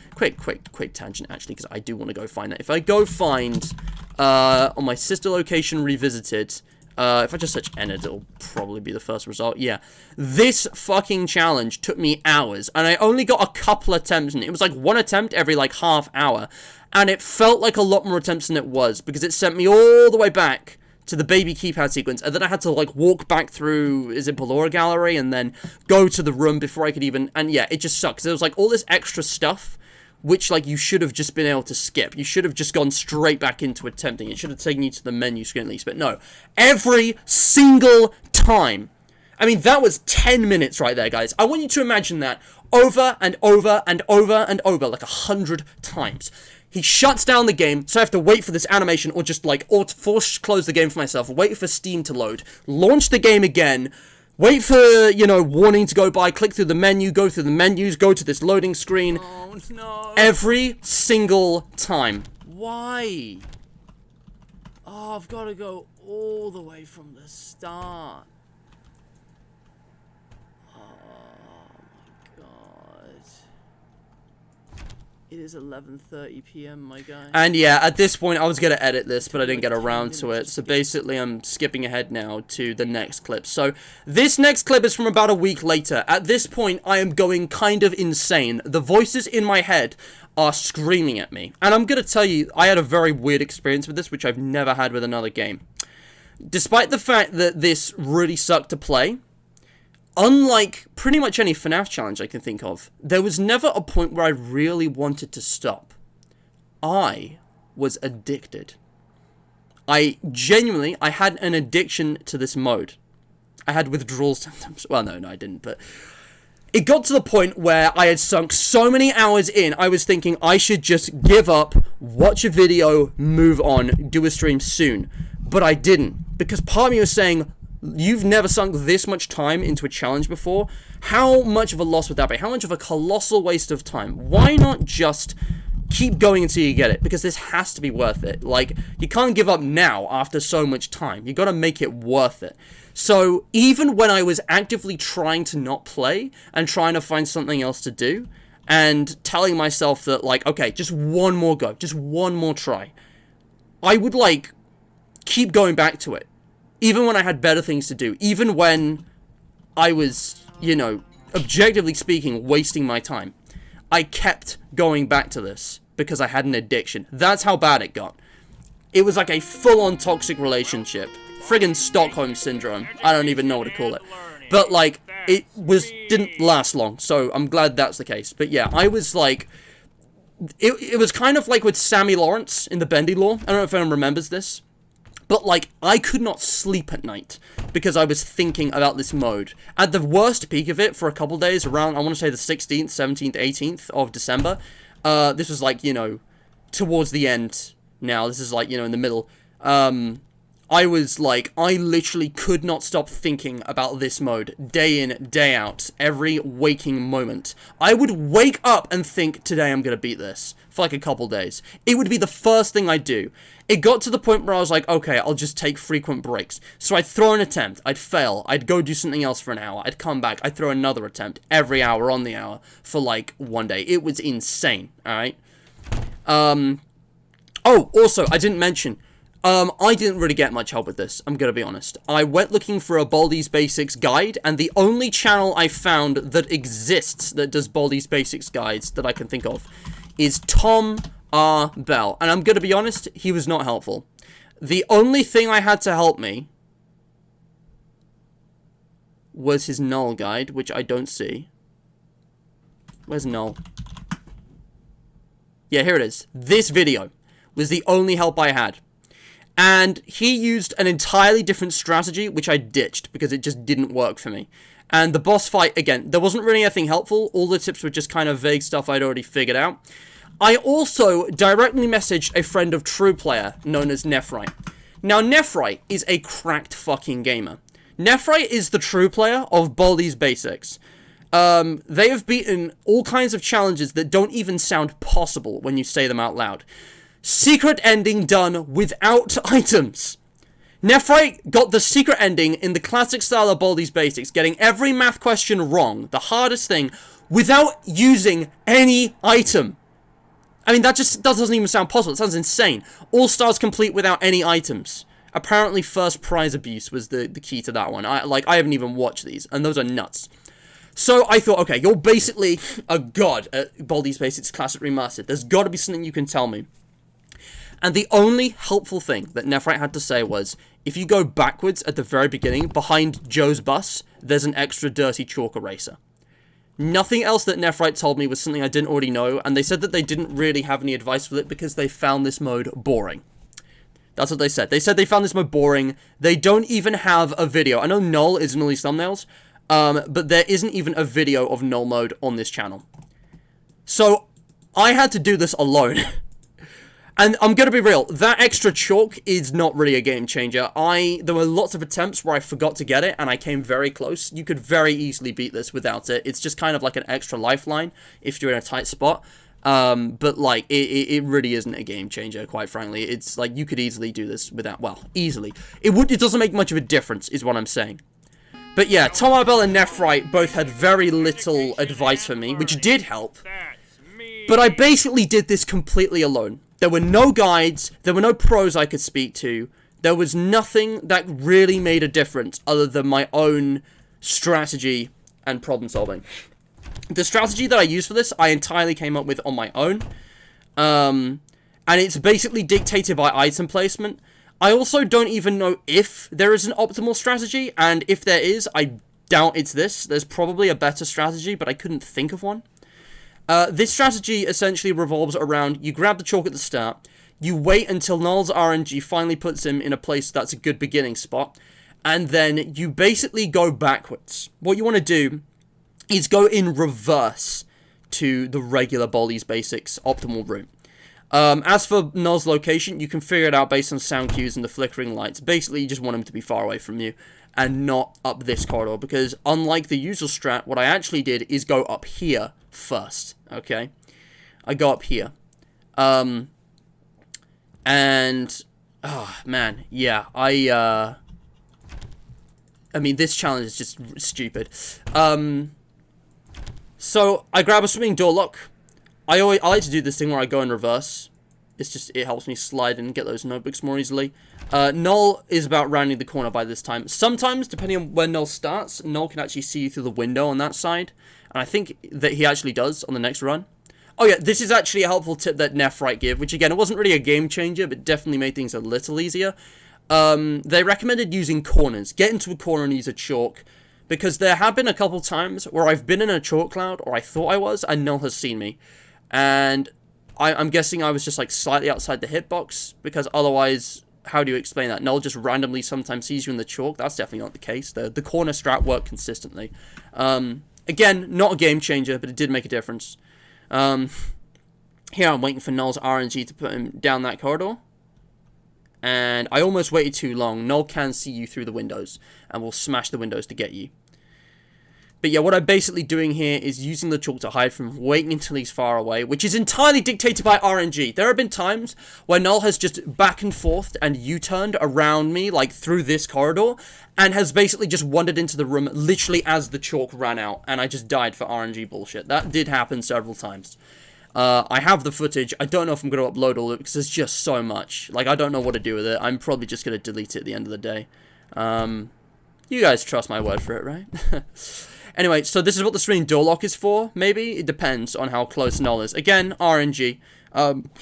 tangent, actually, because I do want to go find that. If I go find on my sister location revisited, if I just search Enid, it'll probably be the first result. Yeah. This fucking challenge took me hours, and I only got a couple attempts in it. It was like one attempt every, like, half hour, and it felt like a lot more attempts than it was, because it sent me all the way back to the baby keypad sequence, and then I had to, like, walk back through, is it Ballora Gallery, and then go to the room before I could even, and yeah, it just sucks. There was, like, all this extra stuff, which, like, you should have just been able to skip. You should have just gone straight back into attempting. It should have taken you to the menu screen at least, but no. Every single time. I mean, that was 10 minutes right there, guys. I want you to imagine that over and over and over and over, like 100 times. He shuts down the game, so I have to wait for this animation, or just, like, or force close the game for myself, wait for Steam to load, launch the game again, wait for, you know, warning to go by, click through the menu, go through the menus, go to this loading screen. Oh, no. Every single time. Why? Oh, I've got to go all the way from the start. Oh, my God. It is 11:30 p.m., my guy. And yeah, at this point, I was going to edit this, but I didn't get around to it. So basically, I'm skipping ahead now to the next clip. So this next clip is from about a week later. At this point, I am going kind of insane. The voices in my head are screaming at me. And I'm going to tell you, I had a very weird experience with this, which I've never had with another game. Despite the fact that this really sucked to play, unlike pretty much any FNAF challenge I can think of, there was never a point where I really wanted to stop. I was addicted. I had an addiction to this mode. I had withdrawal symptoms. Well, no, I didn't, but it got to the point where I had sunk so many hours in, I was thinking I should just give up, watch a video, move on, do a stream soon. But I didn't, because part of me was saying, you've never sunk this much time into a challenge before. How much of a loss would that be? How much of a colossal waste of time? Why not just keep going until you get it? Because this has to be worth it. Like, you can't give up now after so much time. You gotta make it worth it. So, even when I was actively trying to not play and trying to find something else to do, and telling myself that, like, okay, just one more go, just one more try, I would, like, keep going back to it. Even when I had better things to do. Even when I was, you know, objectively speaking, wasting my time. I kept going back to this because I had an addiction. That's how bad it got. It was like a full-on toxic relationship. Friggin' Stockholm Syndrome. I don't even know what to call it. But, like, didn't last long. So I'm glad that's the case. But yeah, I was like... It was kind of like with Sammy Lawrence in the Bendy Law. I don't know if anyone remembers this. But, like, I could not sleep at night because I was thinking about this mode. At the worst peak of it, for a couple days, around, I want to say the 16th, 17th, 18th of December, this was, like, you know, towards the end now. This is, like, you know, in the middle. I was, like, I literally could not stop thinking about this mode, day in, day out, every waking moment. I would wake up and think, today I'm gonna beat this, for, like, a couple days. It would be the first thing I'd do. It got to the point where I was like, okay, I'll just take frequent breaks. So I'd throw an attempt, I'd fail, I'd go do something else for an hour, I'd come back, I'd throw another attempt, every hour on the hour, for, like, one day. It was insane, alright? Oh, also, I didn't mention... I didn't really get much help with this, I'm gonna be honest. I went looking for a Baldi's Basics guide, and the only channel I found that exists that does Baldi's Basics guides that I can think of is Tom R. Bell. And I'm gonna be honest, he was not helpful. The only thing I had to help me was his NULL guide, which I don't see. Where's NULL? Yeah, here it is. This video was the only help I had. And he used an entirely different strategy, which I ditched, because it just didn't work for me. And the boss fight, again, there wasn't really anything helpful. All the tips were just kind of vague stuff I'd already figured out. I also directly messaged a friend of True Player, known as Nephrite. Now, Nephrite is a cracked fucking gamer. Nephrite is the True Player of Baldi's Basics. They have beaten all kinds of challenges that don't even sound possible when you say them out loud. Secret ending done without items. Nephrite got the secret ending in the classic style of Baldi's Basics, getting every math question wrong, the hardest thing, without using any item. I mean, that doesn't even sound possible. It sounds insane. All stars complete without any items. Apparently, first prize abuse was the key to that one. I haven't even watched these, and those are nuts. So I thought, okay, you're basically a god at Baldi's Basics Classic Remastered. There's got to be something you can tell me. And the only helpful thing that Nephrite had to say was, if you go backwards at the very beginning, behind Joe's bus, there's an extra dirty chalk eraser. Nothing else that Nephrite told me was something I didn't already know, and they said that they didn't really have any advice for it because they found this mode boring. That's what they said. They said they found this mode boring. They don't even have a video. I know NULL is in all these thumbnails, but there isn't even a video of NULL mode on this channel. So, I had to do this alone. And I'm gonna be real, that extra chalk is not really a game changer. There were lots of attempts where I forgot to get it, and I came very close. You could very easily beat this without it. It's just kind of like an extra lifeline if you're in a tight spot. But, like, it really isn't a game changer, quite frankly. It's, like, you could easily do this without, well, easily. It doesn't make much of a difference, is what I'm saying. But yeah, Tom Arbell and Nephrite both had very little advice for me, which did help. But I basically did this completely alone. There were no guides, there were no pros I could speak to, there was nothing that really made a difference other than my own strategy and problem solving. The strategy that I used for this, I entirely came up with on my own. And it's basically dictated by item placement. I also don't even know if there is an optimal strategy, and if there is, I doubt it's this. There's probably a better strategy, but I couldn't think of one. This strategy essentially revolves around, you grab the chalk at the start, you wait until Null's RNG finally puts him in a place that's a good beginning spot, and then you basically go backwards. What you want to do is go in reverse to the regular Baldi's Basics optimal route. As for Null's location, you can figure it out based on sound cues and the flickering lights. Basically, you just want him to be far away from you and not up this corridor, because unlike the usual strat, what I actually did is go up here first, okay? I go up here. And, oh, man, yeah, I mean, this challenge is just stupid. So, I grab a swinging door lock. I like to do this thing where I go in reverse. It's just, it helps me slide and get those notebooks more easily. Null is about rounding the corner by this time. Sometimes, depending on when Null starts, Null can actually see you through the window on that side. And I think that he actually does on the next run. Oh yeah, this is actually a helpful tip that Nephrite give, which again, it wasn't really a game changer, but definitely made things a little easier. They recommended using corners. Get into a corner and use a chalk. Because there have been a couple times where I've been in a chalk cloud, or I thought I was, and Null has seen me. And I'm guessing I was just like slightly outside the hitbox, because otherwise, how do you explain that? Null just randomly sometimes sees you in the chalk. That's definitely not the case. The corner strat worked consistently. Again, not a game changer, but it did make a difference. Here I'm waiting for Null's RNG to put him down that corridor. And I almost waited too long. Null can see you through the windows, and will smash the windows to get you. But yeah, what I'm basically doing here is using the chalk to hide from him, waiting until he's far away, which is entirely dictated by RNG. There have been times where Null has just back and forth and U-turned around me, like through this corridor, and has basically just wandered into the room literally as the chalk ran out, and I just died for RNG bullshit. That did happen several times. I have the footage. I don't know if I'm going to upload all of it because there's just so much. Like, I don't know what to do with it. I'm probably just going to delete it at the end of the day. You guys trust my word for it, right? Anyway, so this is what the swinging door lock is for, maybe? It depends on how close Null is. Again, RNG.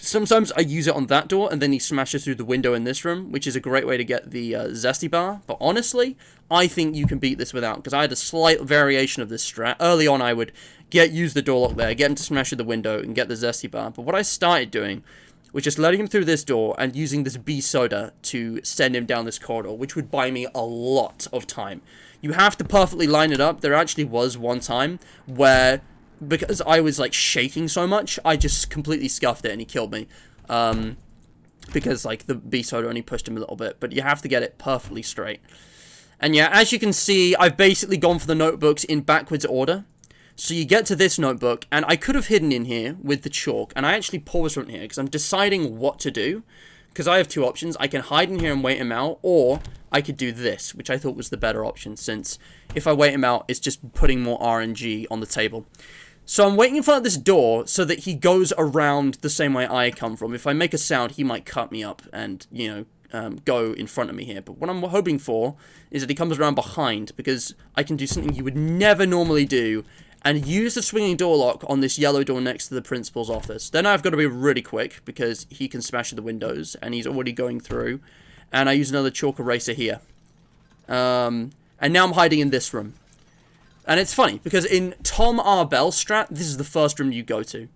Sometimes I use it on that door, and then he smashes through the window in this room, which is a great way to get the Zesty bar. But honestly, I think you can beat this without, because I had a slight variation of this strat. Early on, I would use the door lock there, get him to smash through the window, and get the Zesty bar. But what I started doing was just letting him through this door and using this B soda to send him down this corridor, which would buy me a lot of time. You have to perfectly line it up. There actually was one time where, because I was like shaking so much, I just completely scuffed it and he killed me. Because like the B soda only pushed him a little bit, but you have to get it perfectly straight. And yeah, as you can see, I've basically gone for the notebooks in backwards order. So you get to this notebook, and I could have hidden in here with the chalk, and I actually paused right here because I'm deciding what to do. Because I have two options. I can hide in here and wait him out, or I could do this, which I thought was the better option, since if I wait him out, it's just putting more RNG on the table. So I'm waiting in front of this door so that he goes around the same way I come from. If I make a sound, he might cut me up and, you know, go in front of me here. But what I'm hoping for is that he comes around behind, because I can do something you would never normally do, and use the swinging door lock on this yellow door next to the principal's office. Then I've got to be really quick, because he can smash the windows, and he's already going through. And I use another chalk eraser here. And now I'm hiding in this room. And it's funny, because in Tom R. Bell's strat, this is the first room you go to.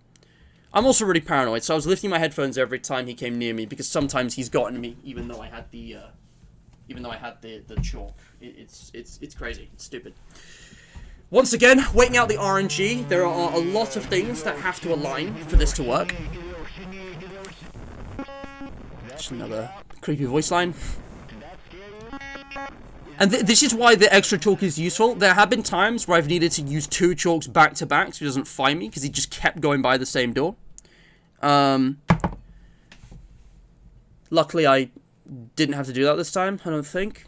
I'm also really paranoid, so I was lifting my headphones every time he came near me, because sometimes he's gotten me, even though I had the chalk. It's crazy. It's stupid. Once again, waiting out the RNG, there are a lot of things that have to align for this to work. Just another creepy voice line. And this is why the extra chalk is useful. There have been times where I've needed to use two chalks back to back so he doesn't find me, because he just kept going by the same door. Luckily, I didn't have to do that this time, I don't think.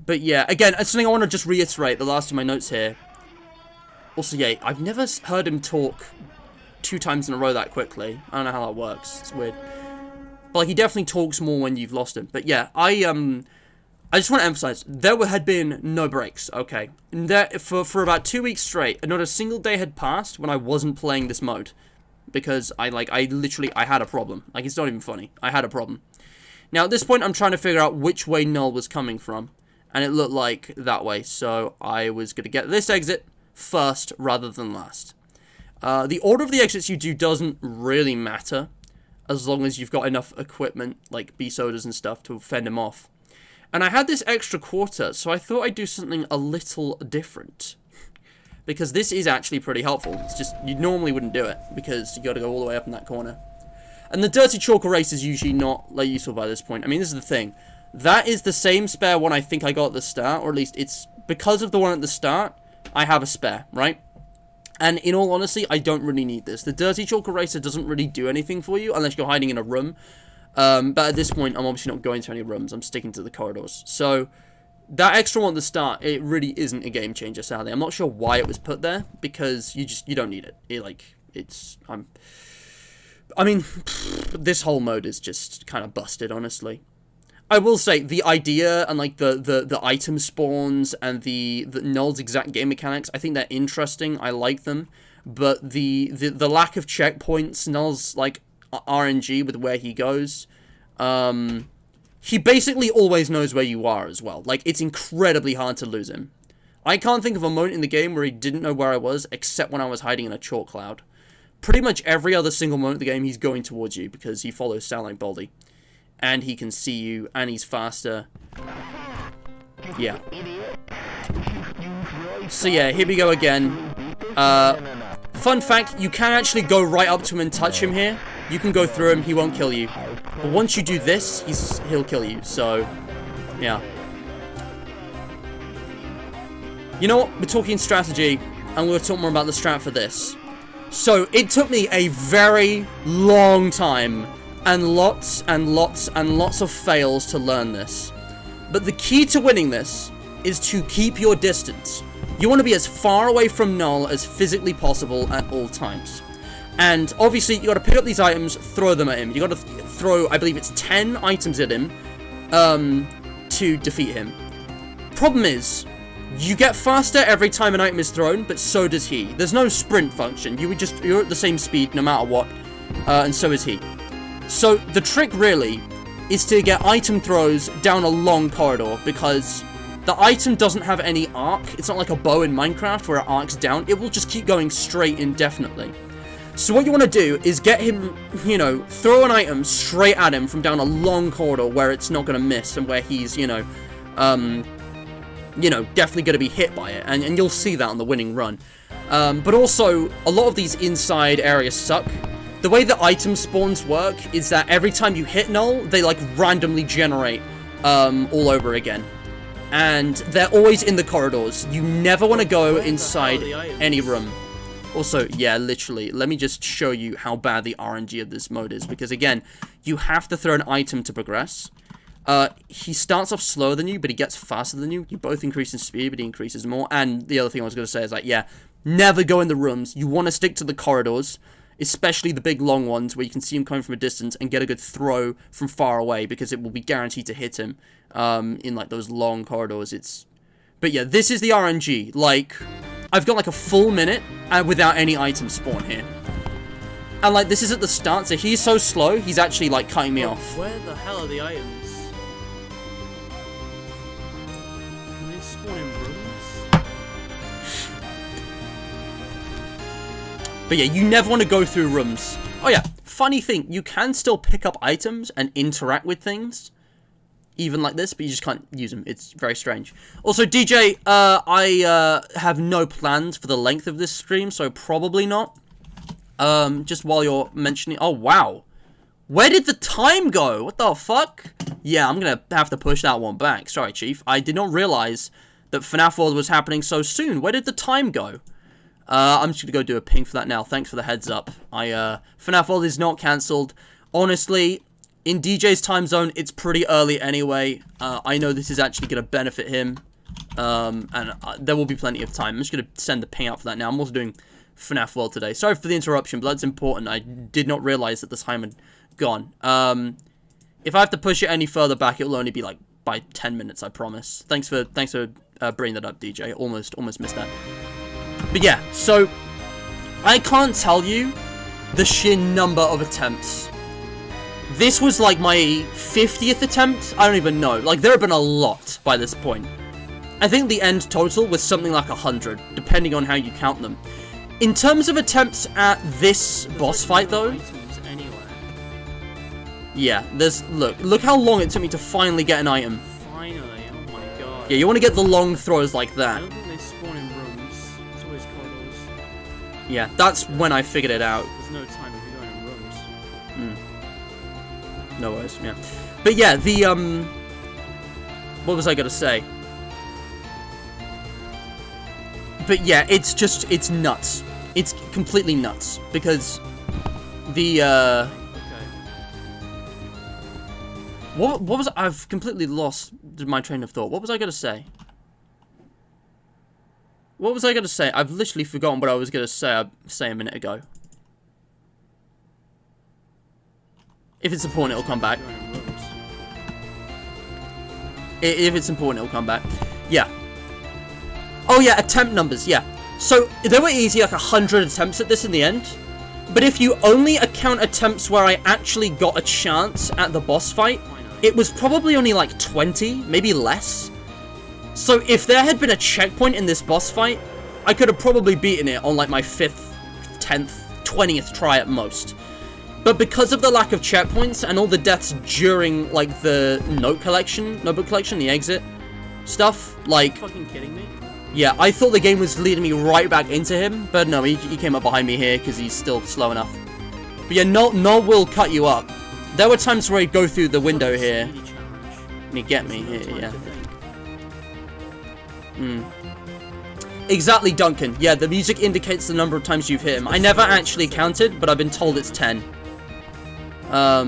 But yeah, again, it's something I want to just reiterate, the last of my notes here. Also, yeah, I've never heard him talk 2 times in a row that quickly. I don't know how that works. It's weird. But, like, he definitely talks more when you've lost him. But, yeah, I just want to emphasize, there had been no breaks, okay? For about 2 weeks straight, not a single day had passed when I wasn't playing this mode. Because I had a problem. Like, it's not even funny. I had a problem. Now, at this point, I'm trying to figure out which way Null was coming from. And it looked like that way. So, I was going to get this exit first rather than last. The order of the exits you do doesn't really matter. As long as you've got enough equipment, like B-sodas and stuff, to fend him off. And I had this extra quarter, so I thought I'd do something a little different. Because this is actually pretty helpful. It's just, you normally wouldn't do it, because you gotta go all the way up in that corner. And the dirty chalk erase is usually not, like, useful by this point. I mean, this is the thing. That is the same spare one I think I got at the start, or at least it's because of the one at the start, I have a spare, right? And in all honesty, I don't really need this. The dirty chalk eraser doesn't really do anything for you, unless you're hiding in a room. But at this point, I'm obviously not going to any rooms. I'm sticking to the corridors. So, that extra one at the start, it really isn't a game changer, sadly. I'm not sure why it was put there, because you don't need it. I mean, this whole mode is just kind of busted, honestly. I will say, the idea and, like, the item spawns and the Null's exact game mechanics, I think they're interesting. I like them. But the lack of checkpoints, Null's, like, RNG with where he goes, he basically always knows where you are as well. Like, it's incredibly hard to lose him. I can't think of a moment in the game where he didn't know where I was, except when I was hiding in a chalk cloud. Pretty much every other single moment of the game, he's going towards you, because he follows sound like Baldi. And he can see you, and he's faster. Yeah. So yeah, here we go again. Fun fact, you can actually go right up to him and touch him here. You can go through him, he won't kill you. But once you do this, he'll kill you, so, yeah. You know what, we're talking strategy, and we'll talk more about the strat for this. So, it took me a very long time, and lots and lots and lots of fails to learn this. But the key to winning this is to keep your distance. You want to be as far away from Null as physically possible at all times. And obviously, you got to pick up these items, throw them at him. You got to throw, I believe it's 10 items at him to defeat him. Problem is, you get faster every time an item is thrown, but so does he. There's no sprint function. You're at the same speed no matter what, and so is he. So the trick really is to get item throws down a long corridor, because the item doesn't have any arc. It's not like a bow in Minecraft where it arcs down. It will just keep going straight indefinitely. So what you want to do is get him, you know, throw an item straight at him from down a long corridor where it's not going to miss and where he's, definitely going to be hit by it. And you'll see that on the winning run. But also, a lot of these inside areas suck. The way the item spawns work is that every time you hit Null, they, like, randomly generate all over again. And they're always in the corridors. You never want to go inside any room. Also, yeah, literally, let me just show you how bad the RNG of this mode is. Because, again, you have to throw an item to progress. He starts off slower than you, but he gets faster than you. You both increase in speed, but he increases more. And the other thing I was going to say is, like, yeah, never go in the rooms. You want to stick to the corridors, especially the big, long ones where you can see him coming from a distance and get a good throw from far away, because it will be guaranteed to hit him in, like, those long corridors. But, yeah, this is the RNG. Like, I've got, like, a full minute without any items spawn here. And, like, this is at the start, so he's so slow, he's actually, like, cutting me off. Where the hell are the items? Can they spawn in rooms? But yeah, you never want to go through rooms. Oh yeah, funny thing, you can still pick up items and interact with things, even like this, but you just can't use them. It's very strange. Also, DJ, I have no plans for the length of this stream, so probably not. Just while you're mentioning... Oh, wow. Where did the time go? What the fuck? Yeah, I'm gonna have to push that one back. Sorry, Chief. I did not realize that FNAF World was happening so soon. Where did the time go? I'm just gonna go do a ping for that now. Thanks for the heads up. FNAF World is not cancelled. Honestly, in DJ's time zone, it's pretty early anyway. I know this is actually gonna benefit him. And there will be plenty of time. I'm just going to send the ping out for that now. I'm also doing FNAF World today. Sorry for the interruption, but that's important. I did not realize that the time had gone. If I have to push it any further back, it will only be like by 10 minutes, I promise. Thanks for bringing that up, DJ. Almost missed that. But yeah, so I can't tell you the sheer number of attempts. This was like my 50th attempt. I don't even know. Like, there have been a lot by this point. I think the end total was something like 100, depending on how you count them. In terms of attempts at this boss fight, though, yeah, look how long it took me to finally get an item. Finally, oh my god. Yeah, you want to get the long throws like that. I don't think they spawn in rooms. It's always corridors. Yeah, that's when I figured it out. There's no time if you're going in rooms. No worries, yeah. But yeah, the, what was I gonna say? But yeah, it's nuts. It's completely nuts. Because the, Okay. What was... I've completely lost my train of thought. What was I gonna say? What was I gonna say? I've literally forgotten what I was gonna say a minute ago. If it's important, it'll come back. If it's important, it'll come back. Yeah. Oh yeah, attempt numbers, yeah. So, they were easy, like 100 attempts at this in the end. But if you only account attempts where I actually got a chance at the boss fight, it was probably only like 20, maybe less. So if there had been a checkpoint in this boss fight, I could have probably beaten it on like my 5th, 10th, 20th try at most. But because of the lack of checkpoints and all the deaths during like the notebook collection, the exit stuff, like... Are you fucking kidding me? Yeah, I thought the game was leading me right back into him, but no, he came up behind me here because he's still slow enough. But yeah, Null will cut you up. There were times where he'd go through the window here, and he'd get me here, yeah. Exactly, Duncan. Yeah, the music indicates the number of times you've hit him. I never actually counted, but I've been told it's 10. But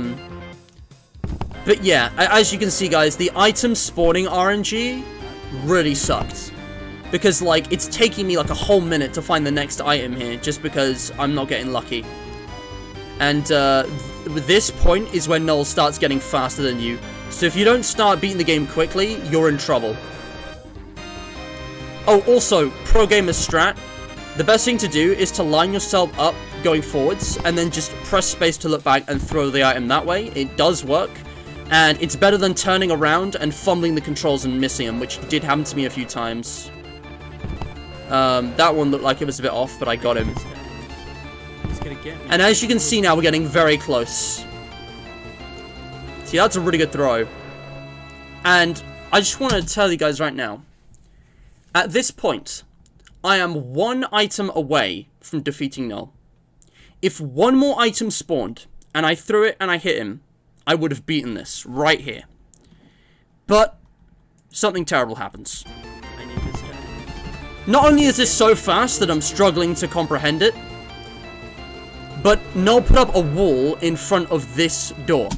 yeah, as you can see, guys, the item spawning RNG really sucked. Because, like, it's taking me, like, a whole minute to find the next item here, just because I'm not getting lucky. And, this point is when Null starts getting faster than you. So if you don't start beating the game quickly, you're in trouble. Oh, also, pro gamer strat. The best thing to do is to line yourself up going forwards, and then just press space to look back and throw the item that way. It does work. And it's better than turning around and fumbling the controls and missing them, which did happen to me a few times. That one looked like it was a bit off, but I got him. And as you can see now, we're getting very close. See, that's a really good throw. And I just want to tell you guys right now, at this point, I am one item away from defeating Null. If one more item spawned, and I threw it and I hit him, I would have beaten this right here. But something terrible happens. Not only is this so fast that I'm struggling to comprehend it, but Null put up a wall in front of this door.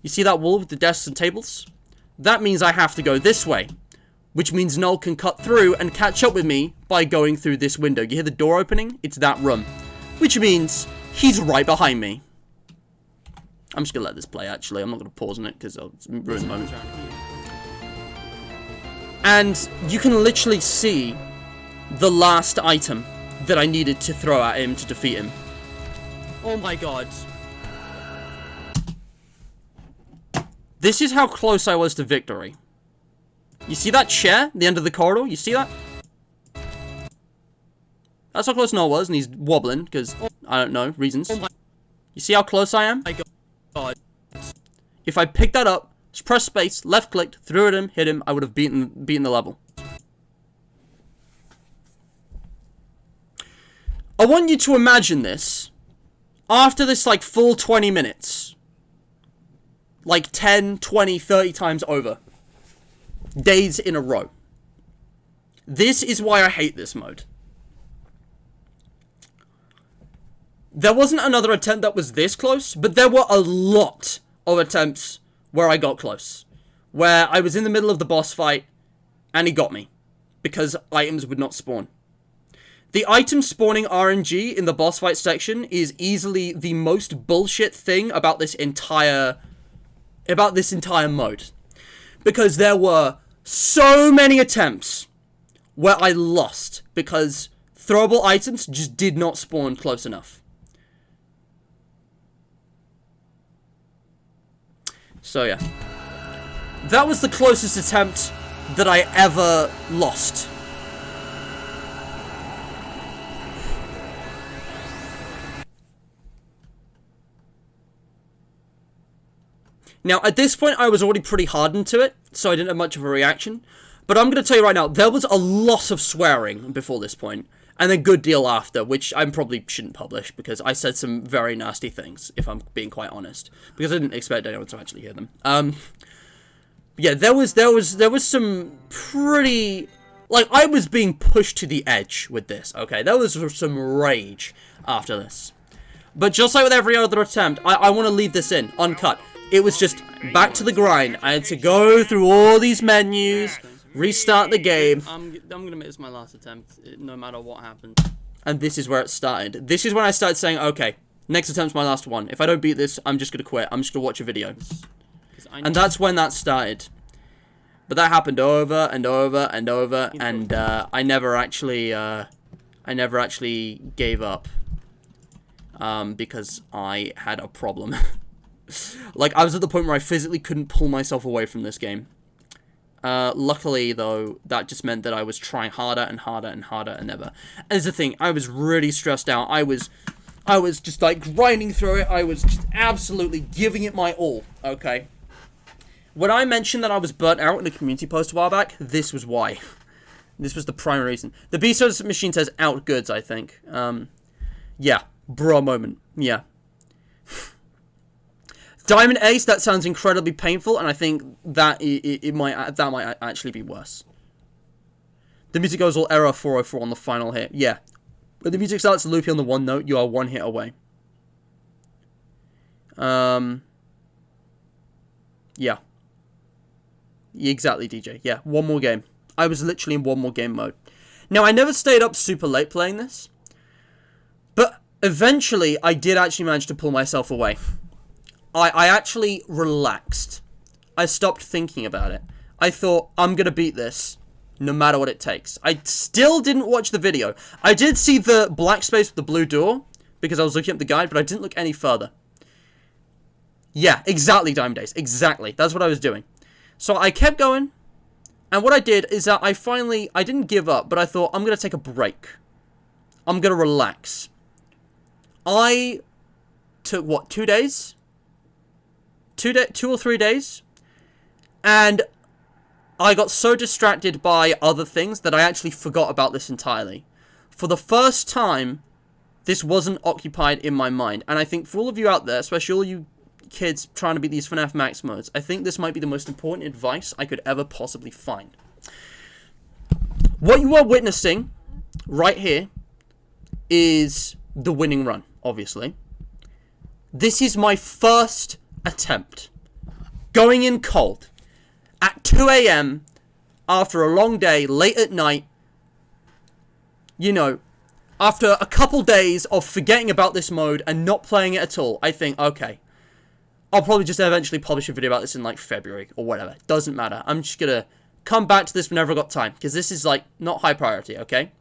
You see that wall with the desks and tables? That means I have to go this way, which means Null can cut through and catch up with me by going through this window. You hear the door opening? It's that room, which means he's right behind me. I'm just gonna let this play, actually. I'm not gonna pause on it because I'll ruin the moment. And you can literally see the last item that I needed to throw at him to defeat him. Oh my god. This is how close I was to victory. You see that chair at the end of the corridor? You see that? That's how close Null was, and he's wobbling because, I don't know, reasons. You see how close I am? My god. If I picked that up, just press space, left clicked, threw at him, hit him, I would have beaten the level. I want you to imagine this. After this, like, full 20 minutes. Like, 10, 20, 30 times over. Days in a row. This is why I hate this mode. There wasn't another attempt that was this close, but there were a lot of attempts where I got close. Where I was in the middle of the boss fight, And he got me. Because items would not spawn. The item spawning RNG in the boss fight section is easily the most bullshit thing about this entire mode. Because there were so many attempts where I lost because throwable items just did not spawn close enough. So yeah. That was the closest attempt that I ever lost. Now, at this point, I was already pretty hardened to it, so I didn't have much of a reaction. But I'm going to tell you right now, there was a lot of swearing before this point, and a good deal after, which I probably shouldn't publish, because I said some very nasty things, if I'm being quite honest. Because I didn't expect anyone to actually hear them. Yeah, there was some pretty... Like, I was being pushed to the edge with this, okay? There was some rage after this. But just like with every other attempt, I want to leave this in, uncut. It was just back to the grind. I had to go through all these menus, restart the game. I'm gonna make this my last attempt, no matter what happens. And this is where it started. This is when I started saying, okay, next attempt's my last one. If I don't beat this, I'm just gonna quit. I'm just gonna watch a video. And that's when that started. But that happened over and over and over, and I never actually gave up. Because I had a problem. Like, I was at the point where I physically couldn't pull myself away from this game. Luckily, though, that just meant that I was trying harder and harder and harder and ever. As the thing, I was really stressed out. I was just, like, grinding through it. I was just absolutely giving it my all, okay? When I mentioned that I was burnt out in a community post a while back, this was why. This was the primary reason. The B-Soda machine says out goods, I think. Yeah. Bro moment. Yeah. Diamond Ace, that sounds incredibly painful, and I think that it might actually be worse. The music goes all error 404 on the final hit. Yeah. When the music starts looping on the one note, you are one hit away. Yeah. Exactly, DJ. Yeah, one more game. I was literally in one more game mode. Now, I never stayed up super late playing this, but eventually I did actually manage to pull myself away. I actually relaxed. I stopped thinking about it. I thought, I'm going to beat this, no matter what it takes. I still didn't watch the video. I did see the black space with the blue door, because I was looking up the guide, but I didn't look any further. Yeah, exactly, Diamond Days. Exactly. That's what I was doing. So I kept going, and what I did is that I didn't give up, but I thought, I'm going to take a break. I'm going to relax. I took, what, 2 days? 2 or 3 days, and I got so distracted by other things that I actually forgot about this entirely. For the first time, this wasn't occupied in my mind, and I think for all of you out there, especially all you kids trying to beat these FNAF Max modes, I think this might be the most important advice I could ever possibly find. What you are witnessing right here is the winning run, obviously. This is my first attempt. Going in cold. At 2 AM, after a long day, late at night. You know, after a couple days of forgetting about this mode and not playing it at all, I think, okay, I'll probably just eventually publish a video about this in, like, February or whatever. Doesn't matter. I'm just gonna come back to this whenever I've got time, because this is, like, not high priority, okay?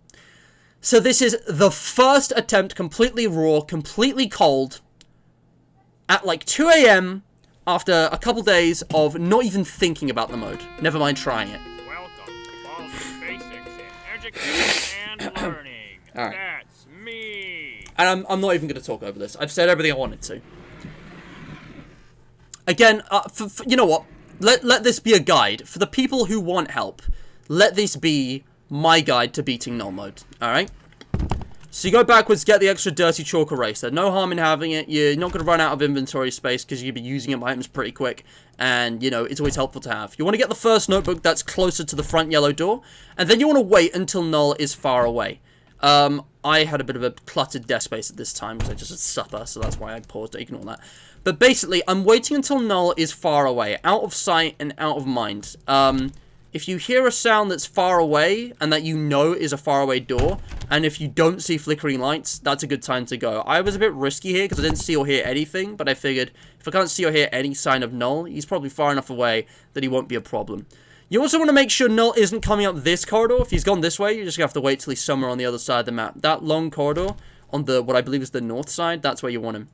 So this is the first attempt, completely raw, completely cold, at like 2 AM, after a couple days of not even thinking about the mode. Never mind trying it. Welcome to Baldi Basics in Education and Learning. Alright. That's me. And I'm not even going to talk over this. I've said everything I wanted to. Again, you know what? Let this be a guide. For the people who want help, let this be my guide to beating null mode. Alright? So you go backwards, get the extra dirty chalk eraser. No harm in having it. You're not going to run out of inventory space because you'll be using up items pretty quick. And, you know, it's always helpful to have. You want to get the first notebook that's closer to the front yellow door. And then you want to wait until null is far away. I had a bit of a cluttered desk space at this time because I just had supper. So that's why I paused to ignore that. But basically, I'm waiting until null is far away. Out of sight and out of mind. if you hear a sound that's far away and that you know is a faraway door, and if you don't see flickering lights, that's a good time to go. I was a bit risky here because I didn't see or hear anything, but I figured if I can't see or hear any sign of Null, he's probably far enough away that he won't be a problem. You also want to make sure Null isn't coming up this corridor. If he's gone this way, you're just going to have to wait till he's somewhere on the other side of the map. That long corridor on the, what I believe is the north side, that's where you want him.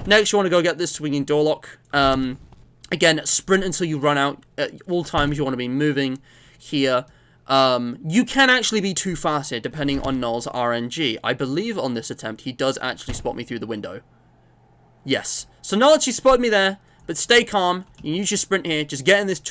Next, you want to go get this swinging door lock. Again, sprint until you run out. At all times, you want to be moving here. You can actually be too fast here, depending on Null's RNG. I believe on this attempt, he does actually spot me through the window. Yes. So Null actually spotted me there, but stay calm. You use your sprint here. Just get in this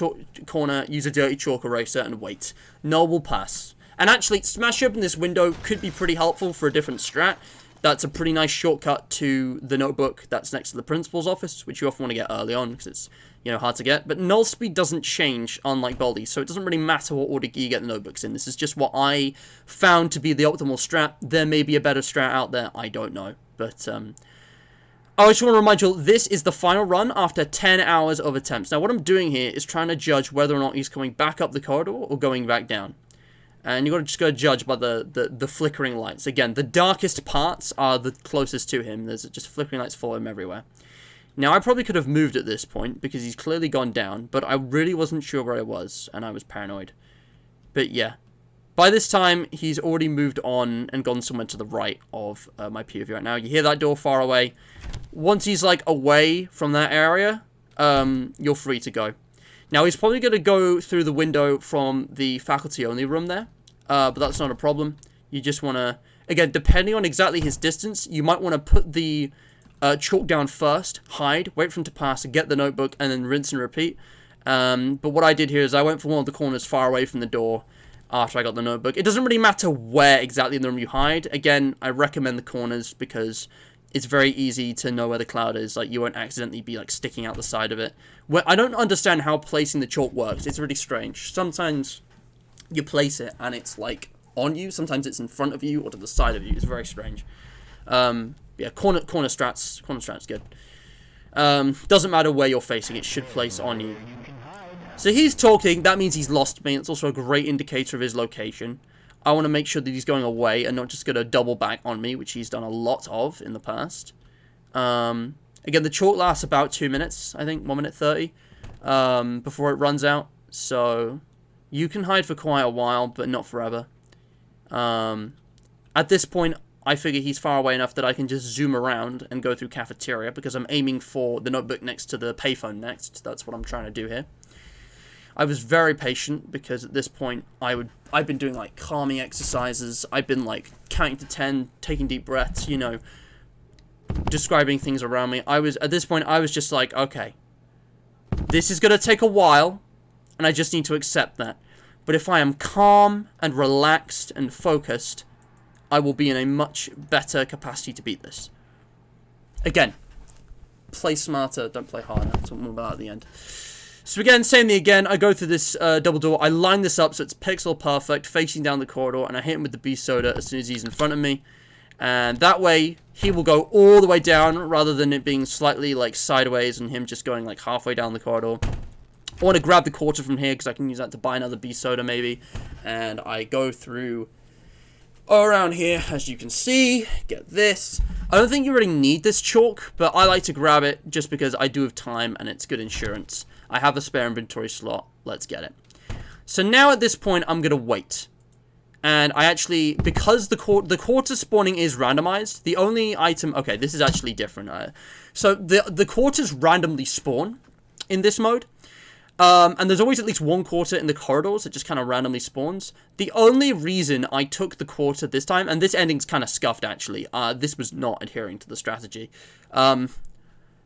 corner, use a dirty chalk eraser, and wait. Null will pass. And actually, smash open this window could be pretty helpful for a different strat. That's a pretty nice shortcut to the notebook that's next to the principal's office, which you often want to get early on because it's, you know, hard to get. But null speed doesn't change, unlike Baldi, so it doesn't really matter what order you get the notebooks in. This is just what I found to be the optimal strat. There may be a better strat out there, I don't know. But, I just want to remind you all, this is the final run after 10 hours of attempts. Now, what I'm doing here is trying to judge whether or not he's coming back up the corridor or going back down. And you've got to just go judge by the flickering lights. Again, the darkest parts are the closest to him. There's just flickering lights follow him everywhere. Now, I probably could have moved at this point, because he's clearly gone down, but I really wasn't sure where I was, and I was paranoid. But yeah, by this time, he's already moved on and gone somewhere to the right of my POV right now. You hear that door far away. Once he's, like, away from that area, you're free to go. Now, he's probably going to go through the window from the faculty-only room there, but that's not a problem. You just want to, again, depending on exactly his distance, you might want to put the chalk down first, hide, wait for him to pass, get the notebook, and then rinse and repeat. But what I did here is I went for one of the corners far away from the door after I got the notebook. It doesn't really matter where exactly in the room you hide. Again, I recommend the corners because it's very easy to know where the cloud is. Like, you won't accidentally be, like, sticking out the side of it. Well, I don't understand how placing the chalk works. It's really strange. Sometimes you place it and it's, like, on you. Sometimes it's in front of you or to the side of you. It's very strange. Yeah, corner strat's good. Doesn't matter where you're facing. It should place on you. So he's talking. That means he's lost me. It's also a great indicator of his location. I want to make sure that he's going away and not just going to double back on me, which he's done a lot of in the past. Again, the chalk lasts about 2 minutes, I think, 1 minute 30, before it runs out. So you can hide for quite a while, but not forever. At this point, I figure he's far away enough that I can just zoom around and go through cafeteria because I'm aiming for the notebook next to the payphone next. That's what I'm trying to do here. I was very patient because at this point I've been doing like calming exercises. I've been like counting to 10, taking deep breaths, you know, describing things around me. At this point I was just like, okay, this is gonna take a while, and I just need to accept that. But if I am calm and relaxed and focused, I will be in a much better capacity to beat this. Again, play smarter, don't play harder. That's what I'm about at the end. So again, same thing again. I go through this double door. I line this up so it's pixel perfect, facing down the corridor, and I hit him with the beast soda as soon as he's in front of me. And that way, he will go all the way down rather than it being slightly like sideways and him just going like halfway down the corridor. I want to grab the quarter from here because I can use that to buy another beast soda maybe. And I go through around here, as you can see, get this. I don't think you really need this chalk, but I like to grab it just because I do have time and it's good insurance. I have a spare inventory slot. Let's get it. So now at this point, I'm going to wait. And I actually, because the quarter spawning is randomized, the only item... Okay, this is actually different. So the quarters randomly spawn in this mode. And there's always at least one quarter in the corridors that just kind of randomly spawns. The only reason I took the quarter this time, and this ending's kind of scuffed actually, this was not adhering to the strategy. But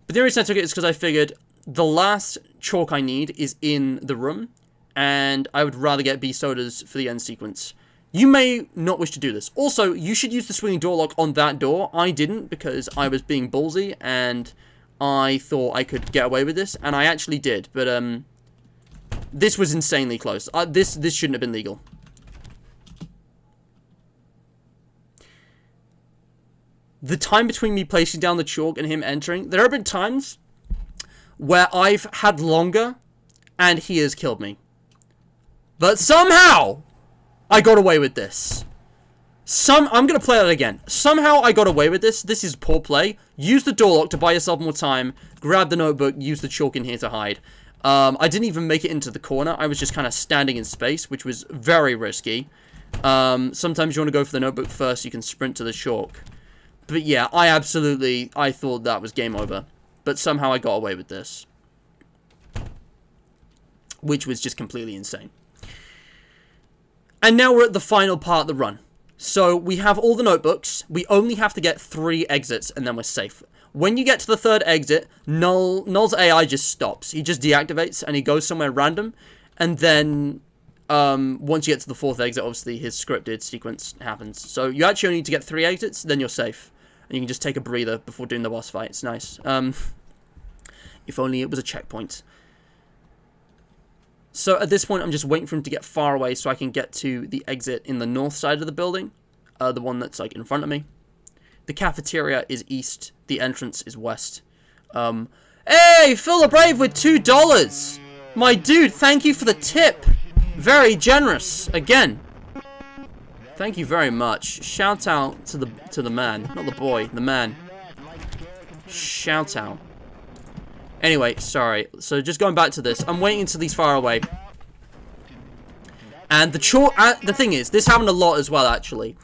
the only reason I took it is because I figured the last chalk I need is in the room, and I would rather get beast sodas for the end sequence. You may not wish to do this. Also, you should use the swinging door lock on that door. I didn't because I was being ballsy, and I thought I could get away with this, and I actually did, but this was insanely close. This shouldn't have been legal. The time between me placing down the chalk and him entering, there have been times where I've had longer and he has killed me. But somehow, I got away with this. I'm gonna play that again. Somehow I got away with this. This is poor play. Use the door lock to buy yourself more time. Grab the notebook. Use the chalk in here to hide. I didn't even make it into the corner. I was just kind of standing in space, which was very risky. Sometimes you want to go for the notebook first. You can sprint to the chalk. But yeah, I thought that was game over. But somehow I got away with this. Which was just completely insane. And now we're at the final part of the run. So we have all the notebooks. We only have to get 3 exits and then we're safe. When you get to the 3rd exit, Null's AI just stops. He just deactivates and he goes somewhere random. And then once you get to the 4th exit, obviously his scripted sequence happens. So you actually only need to get 3 exits, then you're safe. And you can just take a breather before doing the boss fight. It's nice. If only it was a checkpoint. So at this point, I'm just waiting for him to get far away so I can get to the exit in the north side of the building. The one that's like in front of me. The cafeteria is east. The entrance is west. Hey, Phil the Brave with $2. My dude, thank you for the tip. Very generous. Again. Thank you very much. Shout out to the man. Not the boy, the man. Shout out. Anyway, sorry. So just going back to this. I'm waiting until he's far away. And the chalk... the thing is, this happened a lot as well, actually.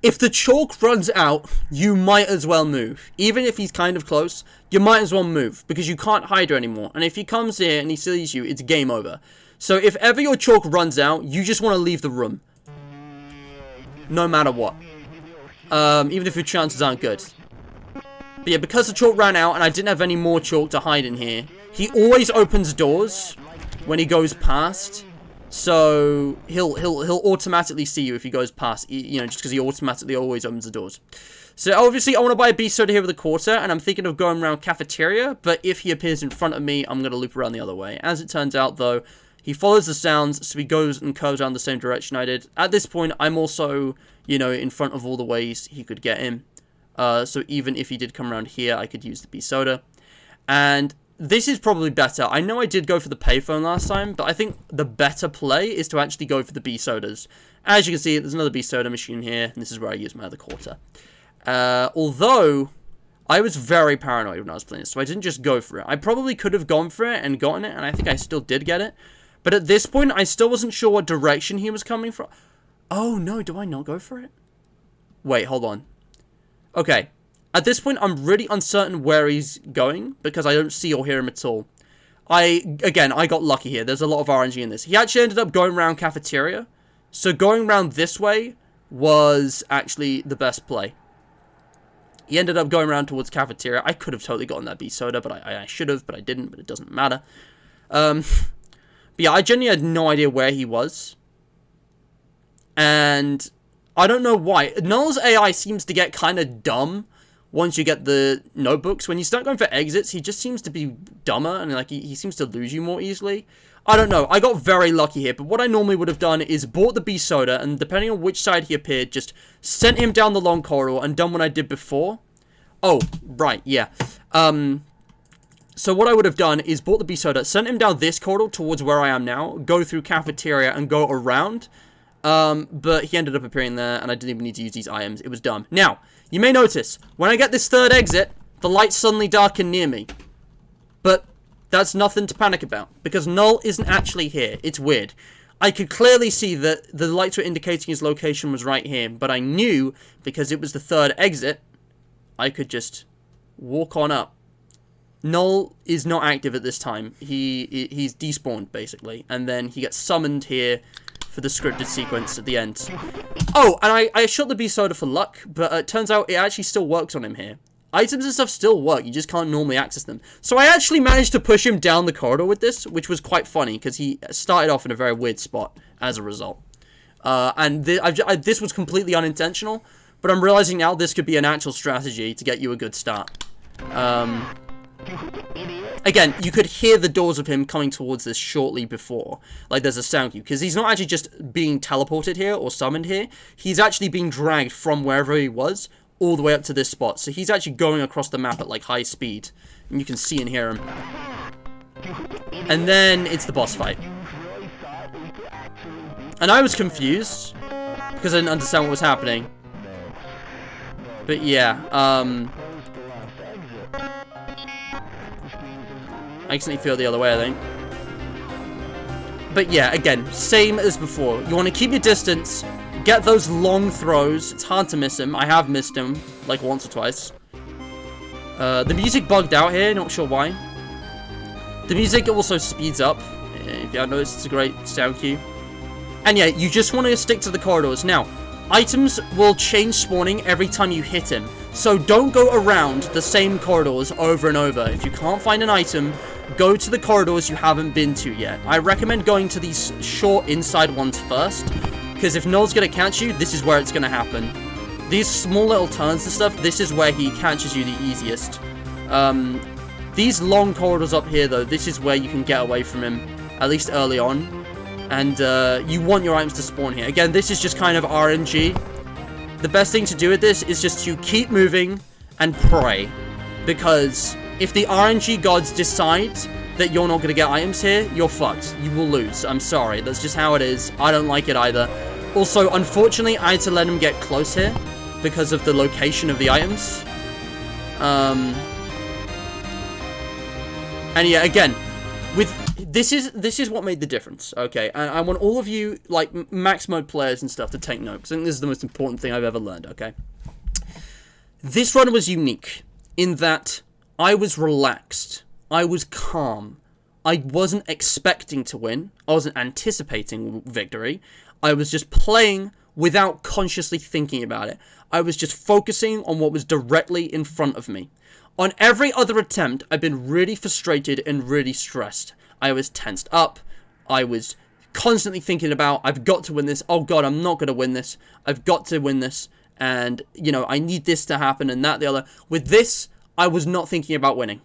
If the chalk runs out, you might as well move. Even if he's kind of close, you might as well move. Because you can't hide her anymore. And if he comes here and he sees you, it's game over. So if ever your chalk runs out, you just want to leave the room. No matter what. Even if your chances aren't good. But yeah, because the chalk ran out and I didn't have any more chalk to hide in here, he always opens doors when he goes past. So he'll automatically see you if he goes past, you know, just because he automatically always opens the doors. So obviously I want to buy a beast soda here with a quarter, and I'm thinking of going around cafeteria, but if he appears in front of me, I'm going to loop around the other way. As it turns out though, he follows the sounds, so he goes and curves around the same direction I did. At this point, I'm also, you know, in front of all the ways he could get in. So even if he did come around here, I could use the beast soda. And this is probably better. I know I did go for the payphone last time, but I think the better play is to actually go for the beast sodas. As you can see, there's another beast soda machine here, and this is where I use my other quarter. Although, I was very paranoid when I was playing this, so I didn't just go for it. I probably could have gone for it and gotten it, and I think I still did get it. But at this point, I still wasn't sure what direction he was coming from. Oh, no, do I not go for it? Wait, hold on. Okay, at this point, I'm really uncertain where he's going, because I don't see or hear him at all. Again, I got lucky here. There's a lot of RNG in this. He actually ended up going around cafeteria, so going around this way was actually the best play. He ended up going around towards cafeteria. I could have totally gotten that beast soda, but I should have, but I didn't, but it doesn't matter. But yeah, I genuinely had no idea where he was. And I don't know why. Null's AI seems to get kind of dumb once you get the notebooks. When you start going for exits, he just seems to be dumber, and like he seems to lose you more easily. I don't know. I got very lucky here, but what I normally would have done is bought the beast soda, and depending on which side he appeared, just sent him down the long corridor and done what I did before. Oh, right, yeah. So what I would have done is bought the beast soda, sent him down this corridor towards where I am now, go through cafeteria and go around. But he ended up appearing there, and I didn't even need to use these items. It was dumb. Now, you may notice, when I get this 3rd exit, the lights suddenly darken near me. But that's nothing to panic about, because Null isn't actually here. It's weird. I could clearly see that the lights were indicating his location was right here, but I knew, because it was the 3rd exit, I could just walk on up. Null is not active at this time. He's despawned, basically, and then he gets summoned here for the scripted sequence at the end. Oh, and I shot the beast soda for luck, but it turns out it actually still works on him here. Items and stuff still work, you just can't normally access them. So I actually managed to push him down the corridor with this, which was quite funny, because he started off in a very weird spot as a result. And this was completely unintentional, but I'm realizing now this could be an actual strategy to get you a good start. Again, you could hear the doors of him coming towards this shortly before. Like, there's a sound cue. Because he's not actually just being teleported here or summoned here. He's actually being dragged from wherever he was all the way up to this spot. So he's actually going across the map at, like, high speed. And you can see and hear him. And then it's the boss fight. And I was confused because I didn't understand what was happening. But yeah, I instantly feel the other way, I think. But yeah, again, same as before. You want to keep your distance, get those long throws. It's hard to miss him. I have missed him, like, once or twice. The music bugged out here, not sure why. The music also speeds up. If you haven't noticed, it's a great sound cue. And yeah, you just want to stick to the corridors. Now, items will change spawning every time you hit him. So don't go around the same corridors over and over. If you can't find an item, go to the corridors you haven't been to yet. I recommend going to these short inside ones first, because if Null's going to catch you, this is where it's going to happen. These small little turns and stuff, this is where he catches you the easiest. These long corridors up here, though, this is where you can get away from him, at least early on. And you want your items to spawn here. Again, this is just kind of RNG. The best thing to do with this is just to keep moving and pray. Because if the RNG gods decide that you're not going to get items here, you're fucked. You will lose. I'm sorry. That's just how it is. I don't like it either. Also, unfortunately, I had to let him get close here because of the location of the items. And yeah, again, with this is what made the difference, okay? And I want all of you, like, max mode players and stuff to take note, because I think this is the most important thing I've ever learned, okay? This run was unique in that I was relaxed. I was calm. I wasn't expecting to win. I wasn't anticipating victory. I was just playing without consciously thinking about it. I was just focusing on what was directly in front of me. On every other attempt, I've been really frustrated and really stressed. I was tensed up. I was constantly thinking about, I've got to win this. Oh god, I'm not going to win this. I've got to win this. And, you know, I need this to happen and that, the other. With this, I was not thinking about winning.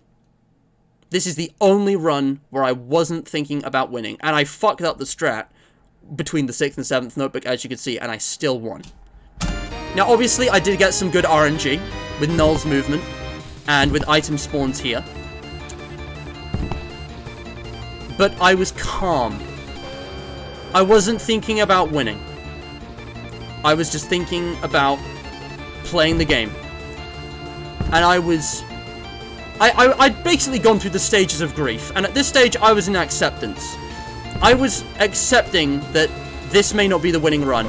This is the only run where I wasn't thinking about winning. And I fucked up the strat between the 6th and 7th notebook, as you can see, and I still won. Now, obviously, I did get some good RNG with Null's movement and with item spawns here. But I was calm. I wasn't thinking about winning. I was just thinking about playing the game. And I'd basically gone through the stages of grief. And at this stage, I was in acceptance. I was accepting that this may not be the winning run.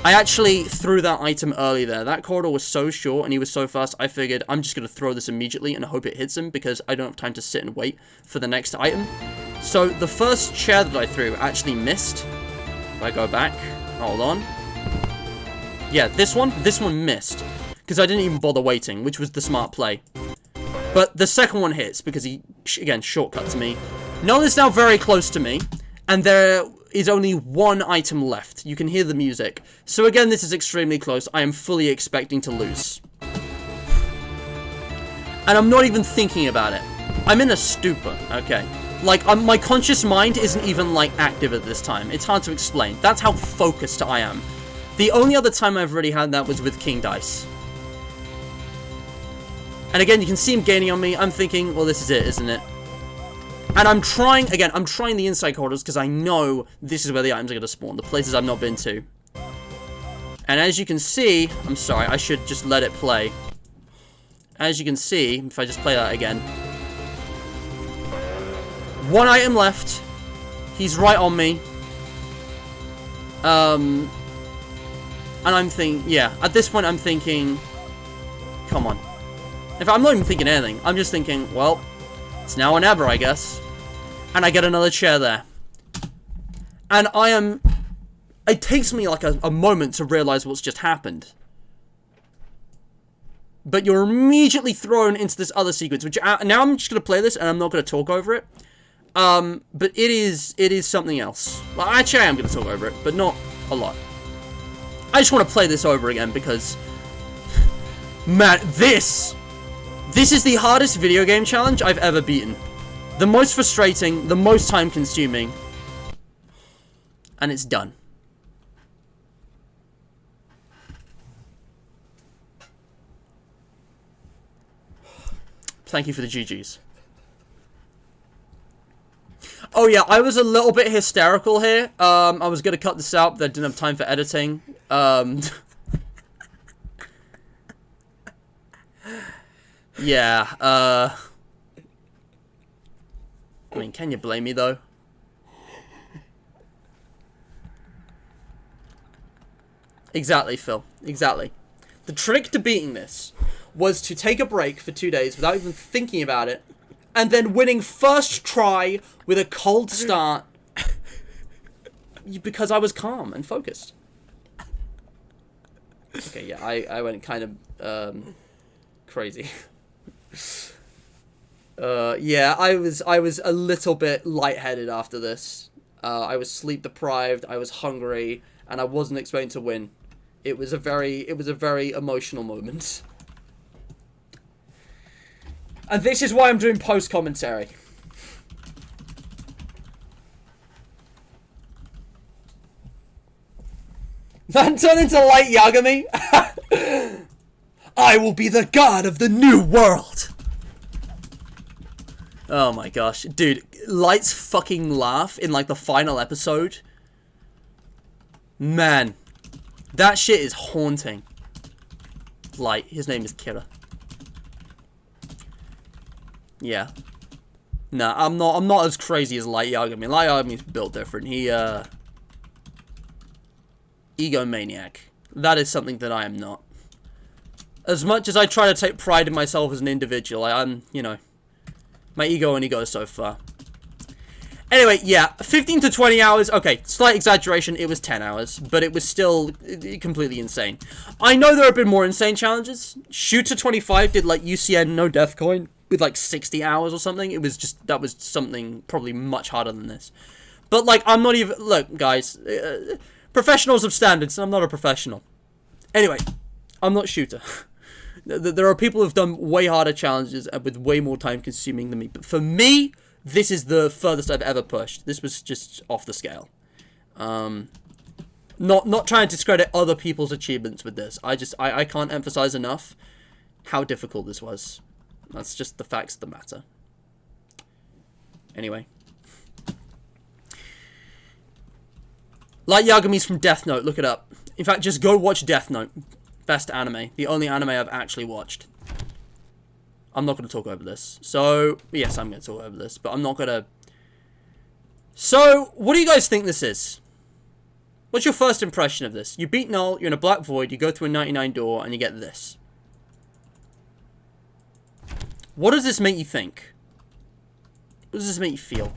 I actually threw that item early there. That corridor was so short and he was so fast, I figured I'm just going to throw this immediately and hope it hits him because I don't have time to sit and wait for the next item. So the first chair that I threw actually missed. If I go back, hold on. Yeah, this one missed because I didn't even bother waiting, which was the smart play. But the second one hits because he, again, shortcuts me. Null is now very close to me and there is only one item left. You can hear the music. So again, this is extremely close. I am fully expecting to lose. And I'm not even thinking about it. I'm in a stupor, okay? Like, my conscious mind isn't even, like, active at this time. It's hard to explain. That's how focused I am. The only other time I've really had that was with King Dice. And again, you can see him gaining on me. I'm thinking, well, this is it, isn't it? And I'm trying, again, I'm trying the inside corridors because I know this is where the items are going to spawn. The places I've not been to. And as you can see, I'm sorry, I should just let it play. As you can see, if I just play that again. One item left. He's right on me. And I'm thinking, yeah, at this point I'm thinking, come on. In fact, I'm not even thinking anything. I'm just thinking, well, it's now or never, I guess. And I get another chair there. And I am... It takes me like a moment to realize what's just happened. But you're immediately thrown into this other sequence, which... now I'm just going to play this, and I'm not going to talk over it. But it is something else. Well, actually, I am going to talk over it, but not a lot. I just want to play this over again, because... Man, this is the hardest video game challenge I've ever beaten. The most frustrating, the most time consuming. And it's done. Thank you for the GGs. Oh yeah, I was a little bit hysterical here. I was gonna cut this out, but I didn't have time for editing. Yeah, I mean, can you blame me, though? Exactly, Phil. Exactly. The trick to beating this was to take a break for 2 days without even thinking about it, and then winning first try with a cold start because I was calm and focused. Okay, yeah, I went kind of crazy. Yeah, I was a little bit lightheaded after this. I was sleep deprived, I was hungry, and I wasn't expecting to win. It was a very emotional moment. And this is why I'm doing post commentary. That turned into Light Yagami. I will be the god of the new world. Oh my gosh. Dude, Light's fucking laugh in like the final episode. Man. That shit is haunting. Light. His name is Kira. Yeah. Nah, I'm not as crazy as Light Yagami. Light Yagami's built different. He egomaniac. That is something that I am not. As much as I try to take pride in myself as an individual, I'm, you know, my ego only goes so far. Anyway, yeah, 15 to 20 hours. Okay, slight exaggeration. It was 10 hours, but it was still completely insane. I know there have been more insane challenges. Shooter 25 did like UCN no death coin with like 60 hours or something. It was just, that was something probably much harder than this. But like, I'm not even, look, guys, professionals have standards. I'm not a professional. Anyway, I'm not Shooter. There are people who've done way harder challenges with way more time consuming than me. But for me, this is the furthest I've ever pushed. This was just off the scale. Not trying to discredit other people's achievements with this. I can't emphasize enough how difficult this was. That's just the facts of the matter. Anyway. Light Yagami's from Death Note. Look it up. In fact, just go watch Death Note. Best anime. The only anime I've actually watched. I'm not going to talk over this. So, yes, I'm going to talk over this. But I'm not going to... So, what do you guys think this is? What's your first impression of this? You beat Null, you're in a black void, you go through a 99 door, and you get this. What does this make you think? What does this make you feel?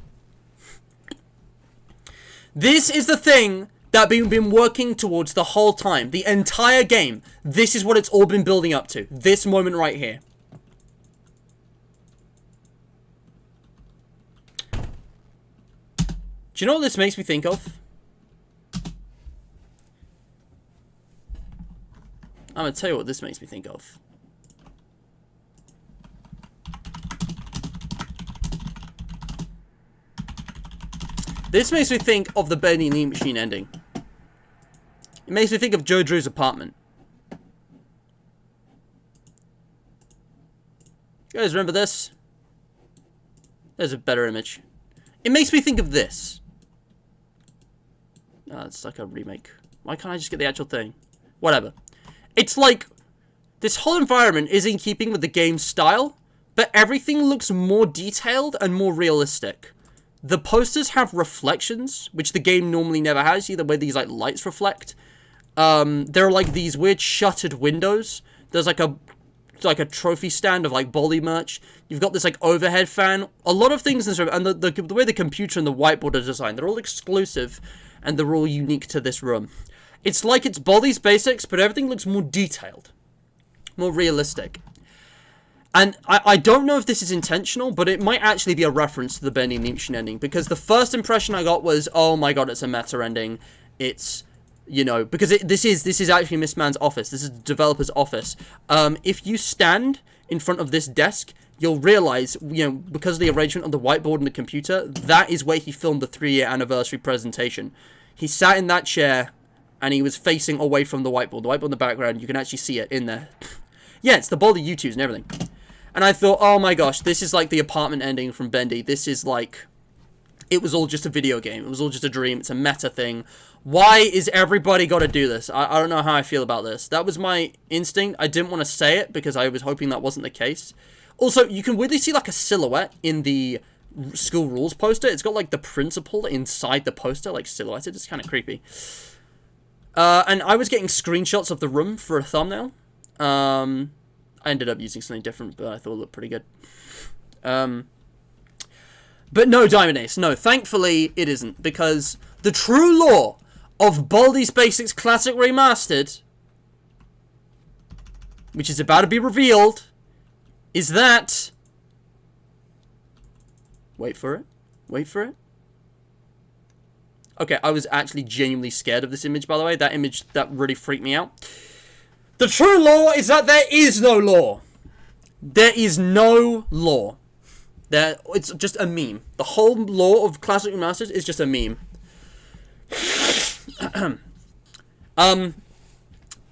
This is the thing that we've been working towards the whole time. The entire game. This is what it's all been building up to. This moment right here. Do you know what this makes me think of? I'm going to tell you what this makes me think of. This makes me think of the Bendy Lee Machine ending. It makes me think of Joe Drew's apartment. You guys remember this? There's a better image. It makes me think of this. Oh, it's like a remake. Why can't I just get the actual thing? Whatever. It's like this whole environment is in keeping with the game's style, but everything looks more detailed and more realistic. The posters have reflections, which the game normally never has, either where these like lights reflect. There are like these weird shuttered windows. There's like a trophy stand of like Baldi merch. You've got this like overhead fan. A lot of things in this room, and the way the computer and the whiteboard are designed, they're all exclusive and they're all unique to this room. It's like it's Baldi's basics, but everything looks more detailed, more realistic. And I don't know if this is intentional, but it might actually be a reference to the Bendy Nietzsche ending, because the first impression I got was, oh my god, it's a meta ending. It's, you know, because this is actually Miss Man's office. This is the developer's office. If you stand in front of this desk, you'll realize, you know, because of the arrangement of the whiteboard and the computer, that is where he filmed the 3-year anniversary presentation. He sat in that chair, and he was facing away from the whiteboard. The whiteboard in the background, you can actually see it in there. Yeah, it's the Baldi U2s and everything. And I thought, oh my gosh, this is like the apartment ending from Bendy. This is like it was all just a video game. It was all just a dream. It's a meta thing. Why is everybody got to do this? I don't know how I feel about this. That was my instinct. I didn't want to say it because I was hoping that wasn't the case. Also, you can weirdly see like a silhouette in the school rules poster. It's got like the principal inside the poster, like silhouetted. It's kind of creepy. And I was getting screenshots of the room for a thumbnail. I ended up using something different, but I thought it looked pretty good. But no, Diamond Ace. No, thankfully it isn't, because the true lore of Baldi's Basics Classic Remastered, which is about to be revealed, is that... Wait for it. Wait for it. Okay, I was actually genuinely scared of this image, by the way. That image, that really freaked me out. The true lore is that there is no lore. There is no lore. It's just a meme. The whole lore of Classic Remastered is just a meme.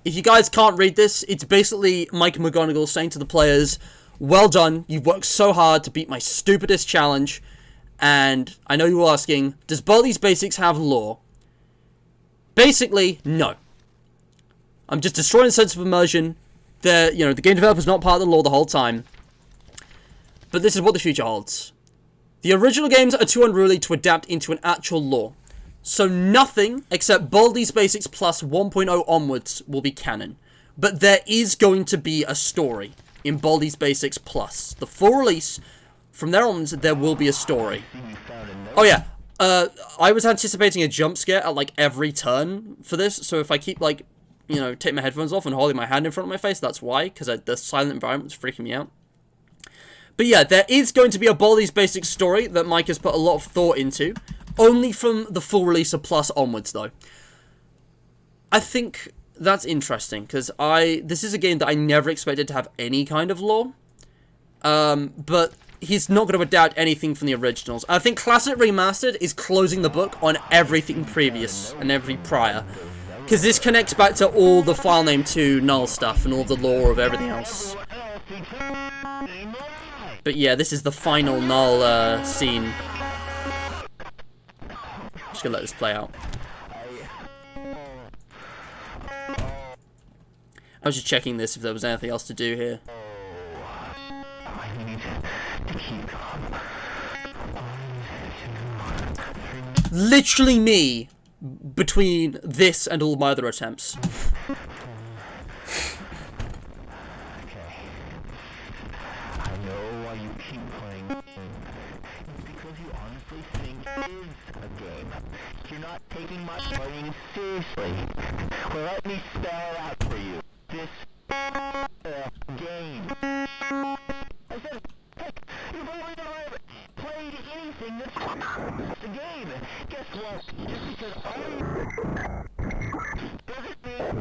If you guys can't read this, it's basically Mike McGonagall saying to the players, well done, you've worked so hard to beat my stupidest challenge, and I know you're asking, does Baldi's Basics have lore? Basically, no. I'm just destroying the sense of immersion. The game developer's not part of the lore the whole time. But this is what the future holds. The original games are too unruly to adapt into an actual lore. So nothing except Baldi's Basics Plus 1.0 onwards will be canon. But there is going to be a story in Baldi's Basics Plus. The full release, from there onwards, there will be a story. Oh yeah, I was anticipating a jump scare at like every turn for this. So if I keep like, take my headphones off and holding my hand in front of my face, that's why. Because the silent environment was freaking me out. But yeah, there is going to be a Baldi's Basics story that Mike has put a lot of thought into. Only from the full release of Plus onwards, though. I think that's interesting, because this is a game that I never expected to have any kind of lore. But he's not going to adapt anything from the originals. I think Classic Remastered is closing the book on everything previous and every prior. Because this connects back to all the file name 2 NULL stuff and all the lore of everything else. But yeah, this is the final NULL scene. Just gonna let this play out. I was just checking this if there was anything else to do here. Literally me between this and all my other attempts. You're not taking my playing seriously. Well, let me spell it out for you. This game. I said, heck, you've only ever played anything that's a game. Guess what? Just because doesn't mean...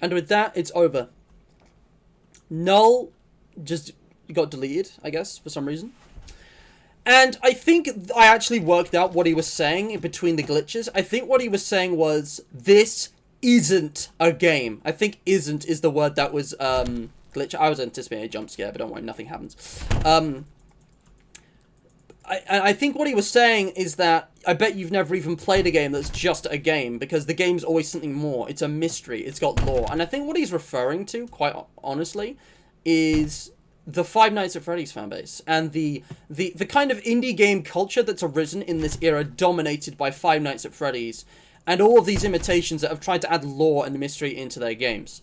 And with that, it's over. NULL just got deleted, I guess, for some reason. And I think I actually worked out what he was saying in between the glitches. I think what he was saying was, this isn't a game. I think isn't is the word that was glitch. I was anticipating a jump scare, but don't worry, nothing happens. I think what he was saying is that I bet you've never even played a game that's just a game, because the game's always something more. It's a mystery. It's got lore. And I think what he's referring to, quite honestly, is the Five Nights at Freddy's fanbase and the kind of indie game culture that's arisen in this era, dominated by Five Nights at Freddy's and all of these imitations that have tried to add lore and mystery into their games.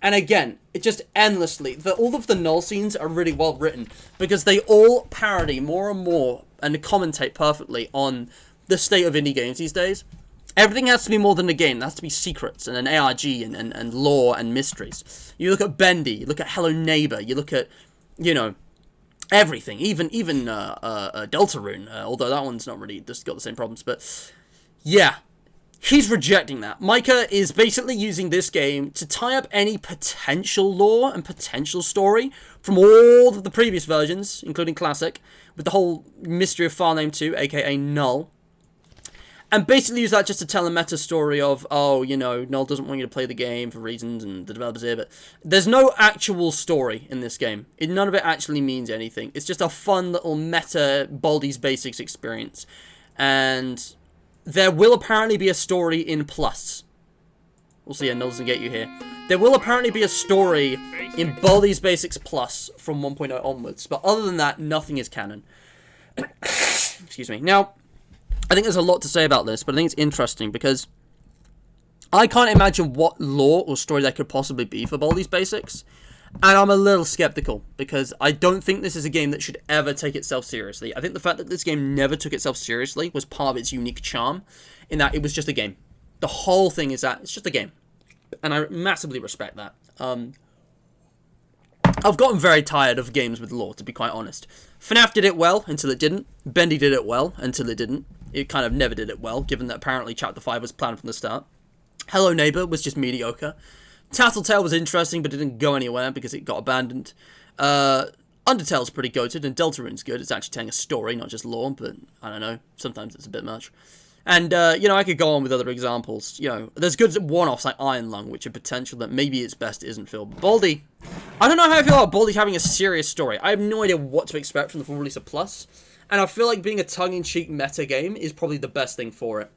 And again, it just endlessly, all of the NULL scenes are really well written, because they all parody more and more and commentate perfectly on the state of indie games these days. Everything has to be more than a game. There has to be secrets and an ARG and lore and mysteries. You look at Bendy, you look at Hello Neighbor, you look at, everything. Even Deltarune, although that one's not really just got the same problems. But yeah, he's rejecting that. Micah is basically using this game to tie up any potential lore and potential story from all of the previous versions, including Classic, with the whole mystery of File Name 2, aka NULL. And basically use that just to tell a meta story of, oh, you know, NULL doesn't want you to play the game for reasons, and the developers here, but there's no actual story in this game. None of it actually means anything. It's just a fun little meta Baldi's Basics experience. And there will apparently be a story in Plus. We'll see, NULL doesn't get you here. There will apparently be a story in Baldi's Basics Plus from 1.0 onwards, but other than that, nothing is canon. Excuse me. Now, I think there's a lot to say about this, but I think it's interesting because I can't imagine what lore or story there could possibly be for Baldi's Basics, and I'm a little skeptical because I don't think this is a game that should ever take itself seriously. I think the fact that this game never took itself seriously was part of its unique charm, in that it was just a game. The whole thing is that it's just a game, and I massively respect that. I've gotten very tired of games with lore, to be quite honest. FNAF did it well until it didn't. Bendy did it well until it didn't. It kind of never did it well, given that apparently Chapter 5 was planned from the start. Hello Neighbor was just mediocre. Tattletale was interesting, but it didn't go anywhere because it got abandoned. Undertale's pretty goated, and Deltarune's good. It's actually telling a story, not just lore, but I don't know. Sometimes it's a bit much. And, you know, I could go on with other examples. You know, there's good one-offs like Iron Lung, which are potential that maybe its best isn't filled. Baldi, I don't know how I feel about Baldi having a serious story. I have no idea what to expect from the full release of Plus. And I feel like being a tongue-in-cheek meta game is probably the best thing for it.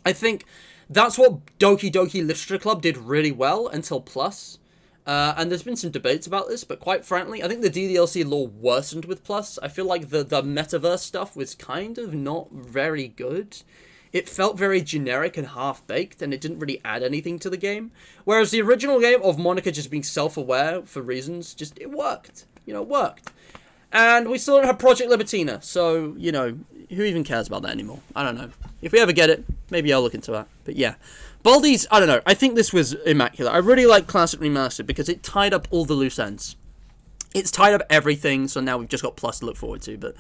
I think that's what Doki Doki Literature Club did really well until Plus. And there's been some debates about this, but quite frankly, I think the DDLC lore worsened with Plus. I feel like the metaverse stuff was kind of not very good. It felt very generic and half-baked, and it didn't really add anything to the game. Whereas the original game of Monica just being self-aware for reasons, just, it worked. You know, it worked. And we still don't have Project Libertina, so, you know, who even cares about that anymore? I don't know. If we ever get it, maybe I'll look into that. But yeah, Baldi's, I don't know, I think this was immaculate. I really like Classic Remastered because it tied up all the loose ends. It's tied up everything, so now we've just got Plus to look forward to, but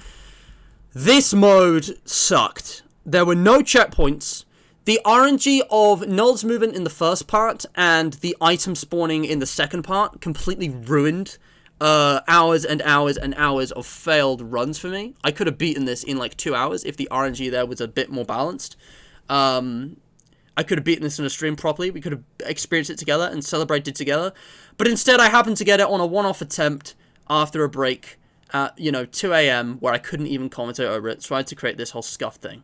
this mode sucked. There were no checkpoints. The RNG of Null's movement in the first part and the item spawning in the second part completely ruined hours and hours and hours of failed runs for me. I could have beaten this in like 2 hours if the RNG there was a bit more balanced. I could have beaten this in a stream properly. We could have experienced it together and celebrated together. But instead, I happened to get it on a one-off attempt after a break at, you know, 2 a.m. where I couldn't even commentate over it. So I had to create this whole scuff thing.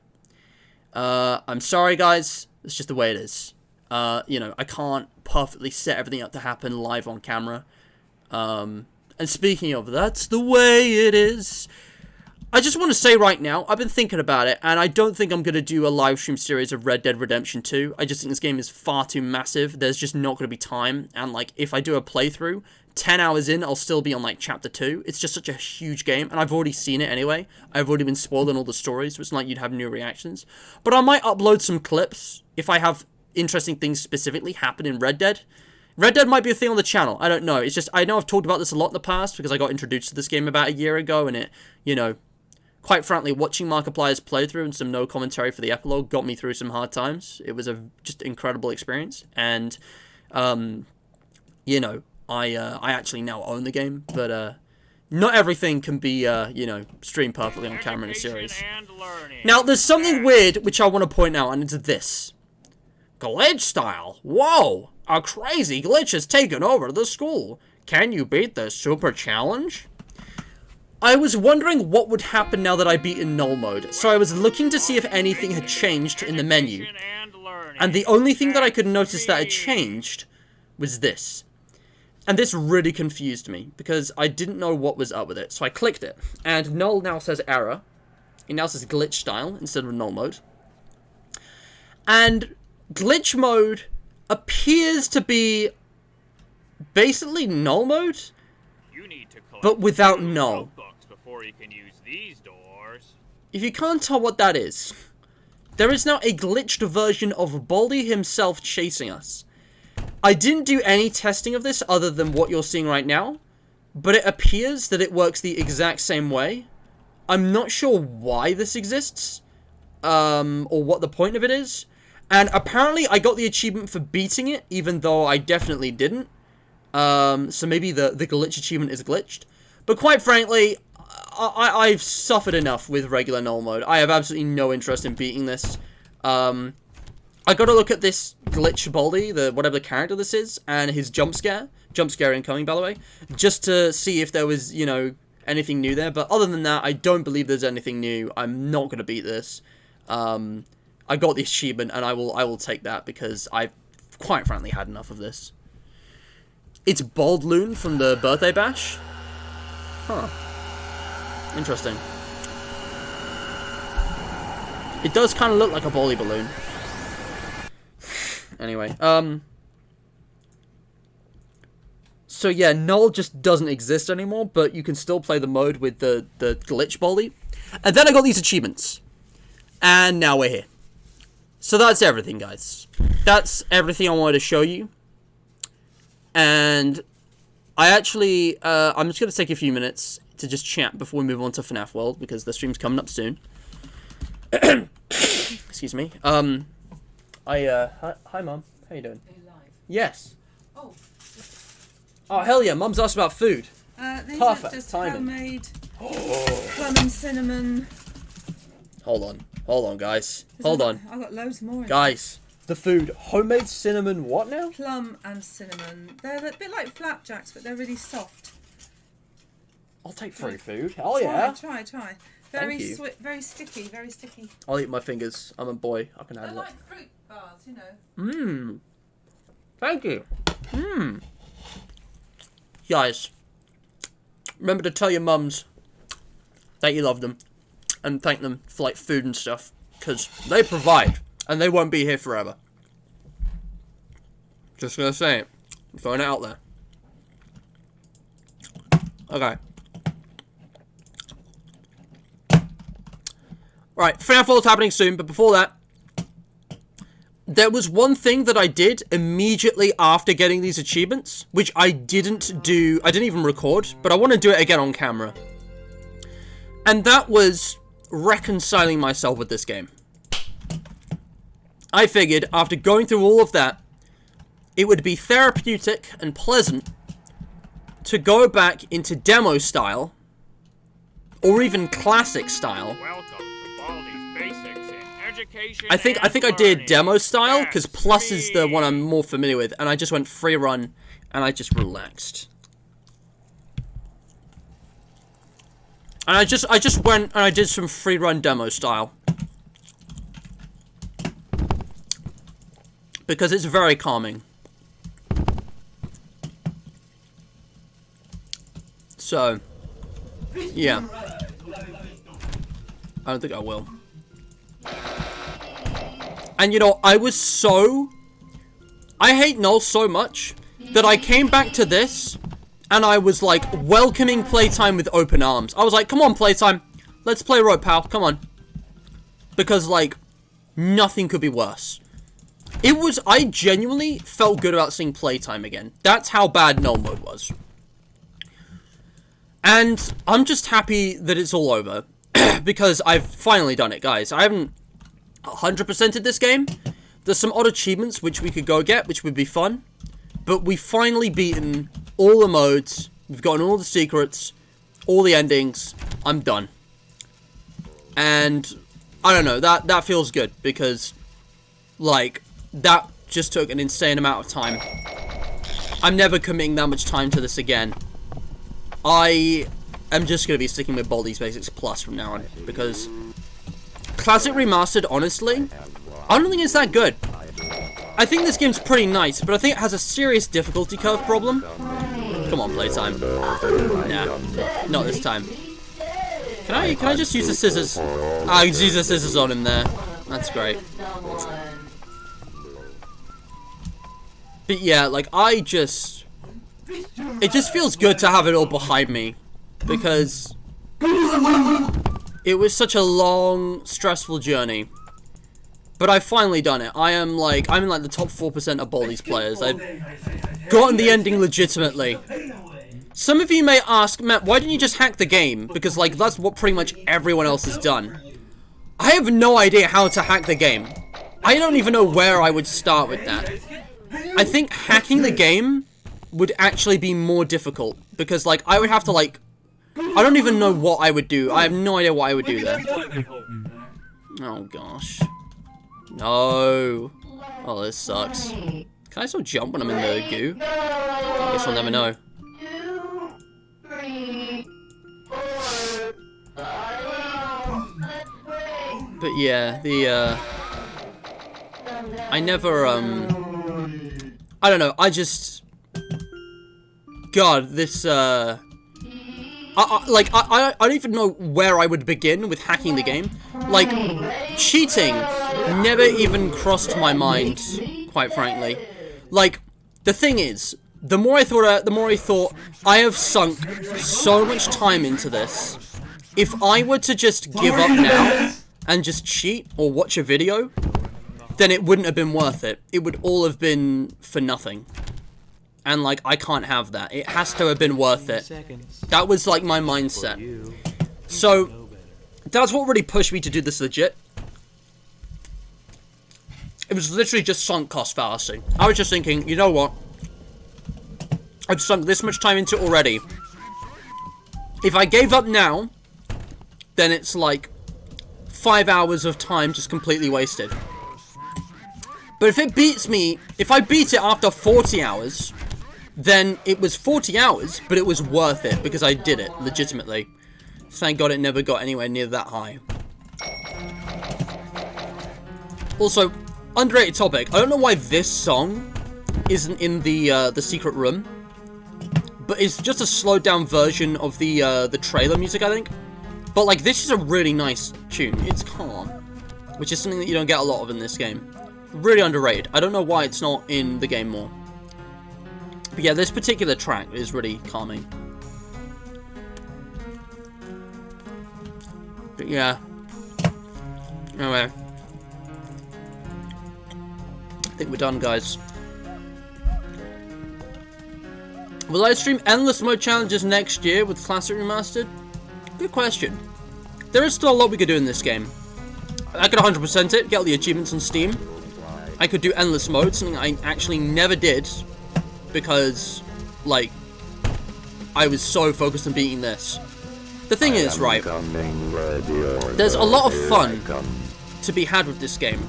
I'm sorry, guys. It's just the way it is. You know, I can't perfectly set everything up to happen live on camera. And speaking of, that's the way it is. I just want to say right now, I've been thinking about it, and I don't think I'm going to do a live stream series of Red Dead Redemption 2. I just think this game is far too massive. There's just not going to be time. And, like, if I do a playthrough, 10 hours in, I'll still be on, like, Chapter 2. It's just such a huge game, and I've already seen it anyway. I've already been spoiled on all the stories, so it's not like you'd have new reactions. But I might upload some clips if I have interesting things specifically happen in Red Dead. Red Dead might be a thing on the channel. I don't know. It's just, I know I've talked about this a lot in the past because I got introduced to this game about a year ago, and it, you know, quite frankly, watching Markiplier's playthrough and some no commentary for the epilogue got me through some hard times. It was a just incredible experience, and, you know, I actually now own the game, but, not everything can be, you know, streamed perfectly on camera in a series. Now, there's something weird which I want to point out, and it's this. Glitch style. Whoa! A crazy glitch has taken over the school. Can you beat the super challenge? I was wondering what would happen now that I beat in null mode, so I was looking to see if anything had changed in the menu. And the only thing that I could notice that had changed was this. And this really confused me, because I didn't know what was up with it. So I clicked it, and null now says error. It now says glitch style instead of null mode. And glitch mode appears to be basically null mode, but without null. Before you can use these doors. If you can't tell what that is, there is now a glitched version of Baldi himself chasing us. I didn't do any testing of this other than what you're seeing right now, but it appears that it works the exact same way. I'm not sure why this exists, or what the point of it is, And apparently I got the achievement for beating it, even though I definitely didn't. So maybe the glitch achievement is glitched. But quite frankly, I've suffered enough with regular null mode. I have absolutely no interest in beating this. I gotta look at this glitch Baldi, whatever the character this is, and his jump scare incoming, by the way, just to see if there was, you know, anything new there. But other than that, I don't believe there's anything new. I'm not gonna beat this. I got the achievement, and I will take that because I've quite frankly had enough of this. It's Baldloon from the birthday bash. Huh. Interesting. It does kind of look like a Baldi balloon. Anyway, so yeah, Null just doesn't exist anymore, but you can still play the mode with the glitch Baldi. And then I got these achievements. And now we're here. So that's everything, guys. That's everything I wanted to show you. And I actually, I'm just going to take a few minutes to just chat before we move on to FNAF World, because the stream's coming up soon. Excuse me. Hi, Mum. How you doing? Are you live? Yes. Oh. Oh, hell yeah. Mum's asked about food. These Perfect are just timing. homemade plum and cinnamon. Hold on, guys. Hold on. I've got loads more. Guys, the food. Homemade cinnamon what now? Plum and cinnamon. They're a bit like flapjacks, but they're really soft. I'll take free food. Hell yeah. Try. Thank you. Very sticky, very sticky. I'll eat my fingers. I'm a boy. I can They're handle it. like fruit bars, you know. Mmm. Thank you. Mmm. Guys, remember to tell your mums that you love them and thank them for like food and stuff, because they provide and they won't be here forever. Just gonna say it. I'm throwing it out there. Okay. Right, FNAF World's happening soon, but before that, there was one thing that I did immediately after getting these achievements, which I didn't do, I didn't even record, but I want to do it again on camera. And that was reconciling myself with this game. I figured, after going through all of that, it would be therapeutic and pleasant to go back into demo style, or even classic style. Welcome to Baldi's Basics in Education I think I did Learning. demo style, because That's plus is the one I'm me. more familiar with, and I just went free run, and I just relaxed. And I just went and I did some free run demo style. Because it's very calming. So, yeah. I don't think I will. And you know, I hate Null so much that I came back to this and I was like welcoming playtime with open arms. I was like, come on playtime, let's play Rope Pal, come on. Because like, nothing could be worse. I genuinely felt good about seeing playtime again. That's how bad Null mode was. And I'm just happy that it's all over. Because I've finally done it, guys. I haven't 100%ed this game. There's some odd achievements which we could go get, which would be fun. But we've finally beaten all the modes. We've gotten all the secrets, all the endings. I'm done. And I don't know, that feels good because like that just took an insane amount of time. I'm never committing that much time to this again. I am just going to be sticking with Baldi's Basics Plus from now on, because Classic Remastered, honestly, I don't think it's that good. I think this game's pretty nice, but I think it has a serious difficulty curve problem. Come on, playtime. Nah, not this time. Can I just use the scissors? Ah, I can use the scissors on him there. That's great. But yeah, like, it just feels good to have it all behind me, because it was such a long, stressful journey. But I've finally done it. I'm in like the top 4% of Baldi's players. I've gotten the ending legitimately. Some of you may ask, Matt, why didn't you just hack the game? Because like, that's what pretty much everyone else has done. I have no idea how to hack the game. I don't even know where I would start with that. I think hacking the game would actually be more difficult, because, like, I would have to, like, I don't even know what I would do. I have no idea what I would do there. Oh, gosh. No. Oh, this sucks. Can I still jump when I'm in the goo? I guess I'll never know. 2, 3, 4, 5, let's play. But yeah, I never, I don't know, I just, God, this, I don't even know where I would begin with hacking the game. Like, cheating never even crossed my mind, quite frankly. Like, the thing is, the more I thought, I have sunk so much time into this. If I were to just give up now and just cheat or watch a video, then it wouldn't have been worth it. It would all have been for nothing. And, like, I can't have that. It has to have been worth it. That was, like, my mindset. So, that's what really pushed me to do this legit. It was literally just sunk cost fallacy. I was just thinking, you know what? I've sunk this much time into it already. If I gave up now, then it's like 5 hours of time just completely wasted. But if it beats me, if I beat it after 40 hours, then it was 40 hours, but it was worth it because I did it legitimately. Thank God it never got anywhere near that high. Also, underrated topic. I don't know why this song isn't in the secret room, but it's just a slowed down version of the trailer music, I think. But like, this is a really nice tune. It's calm, which is something that you don't get a lot of in this game. Really underrated. I don't know why it's not in the game more. But yeah, this particular track is really calming. But yeah. Anyway. I think we're done, guys. Will I stream endless mode challenges next year with Classic Remastered? Good question. There is still a lot we could do in this game. I could 100% it, get all the achievements on Steam. I could do endless mode, something I actually never did, because, like, I was so focused on beating this. The thing is, right, there's a lot of fun to be had with this game,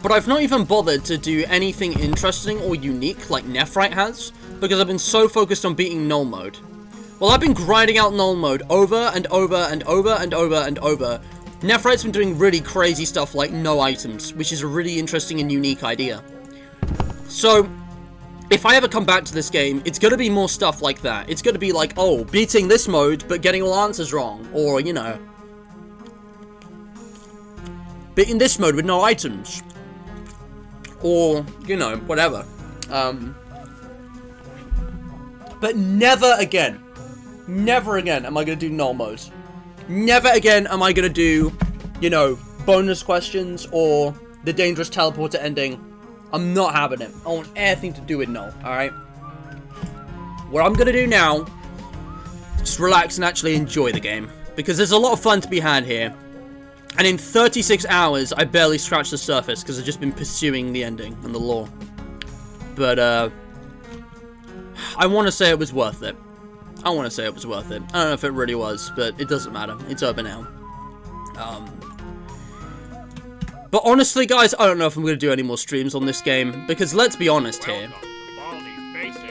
but I've not even bothered to do anything interesting or unique like Nephrite has, because I've been so focused on beating null mode. Well, I've been grinding out null mode over and over and over and over and over. Nephrite's been doing really crazy stuff like no items, which is a really interesting and unique idea. So, if I ever come back to this game, it's gonna be more stuff like that. It's gonna be like, oh, beating this mode, but getting all answers wrong. Or, you know, beating this mode with no items. Or, you know, whatever. But never again am I gonna do null mode. Never again am I gonna do, you know, bonus questions or the dangerous teleporter ending. I'm not having it. I want anything to do with null, alright? What I'm gonna do now, just relax and actually enjoy the game. Because there's a lot of fun to be had here. And in 36 hours, I barely scratched the surface because I've just been pursuing the ending and the lore. But, I want to say it was worth it. I don't know if it really was, but it doesn't matter. It's over now. But honestly, guys, I don't know if I'm going to do any more streams on this game, because let's be honest here.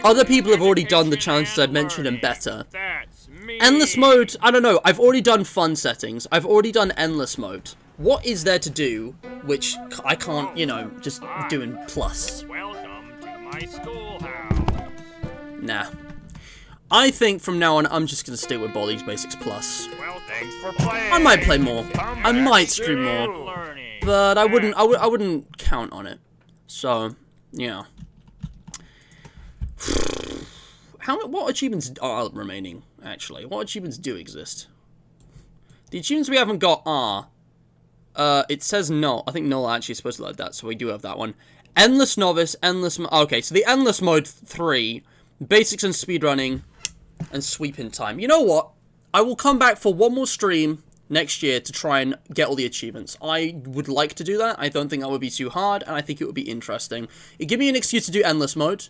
Other people have already done the challenges I've mentioned and better. Endless mode, I don't know. I've already done fun settings. I've already done endless mode. What is there to do, which I can't, you know, just do in plus? Welcome to my schoolhouse. Nah. I think from now on, I'm just going to stick with Baldi's Basics Plus. Well, thanks for playing. I might play more. I might stream more. But I wouldn't count on it. So, yeah. What achievements are remaining, actually? What achievements do exist? The achievements we haven't got are... it says null. I think null actually is supposed to load that, so we do have that one. Endless Novice, Endless... Okay, so the Endless Mode 3, Basics and Speedrunning, and Sweep in Time. You know what? I will come back for one more stream next year to try and get all the achievements. I would like to do that. I don't think that would be too hard, and I think it would be interesting. It'd give me an excuse to do endless mode,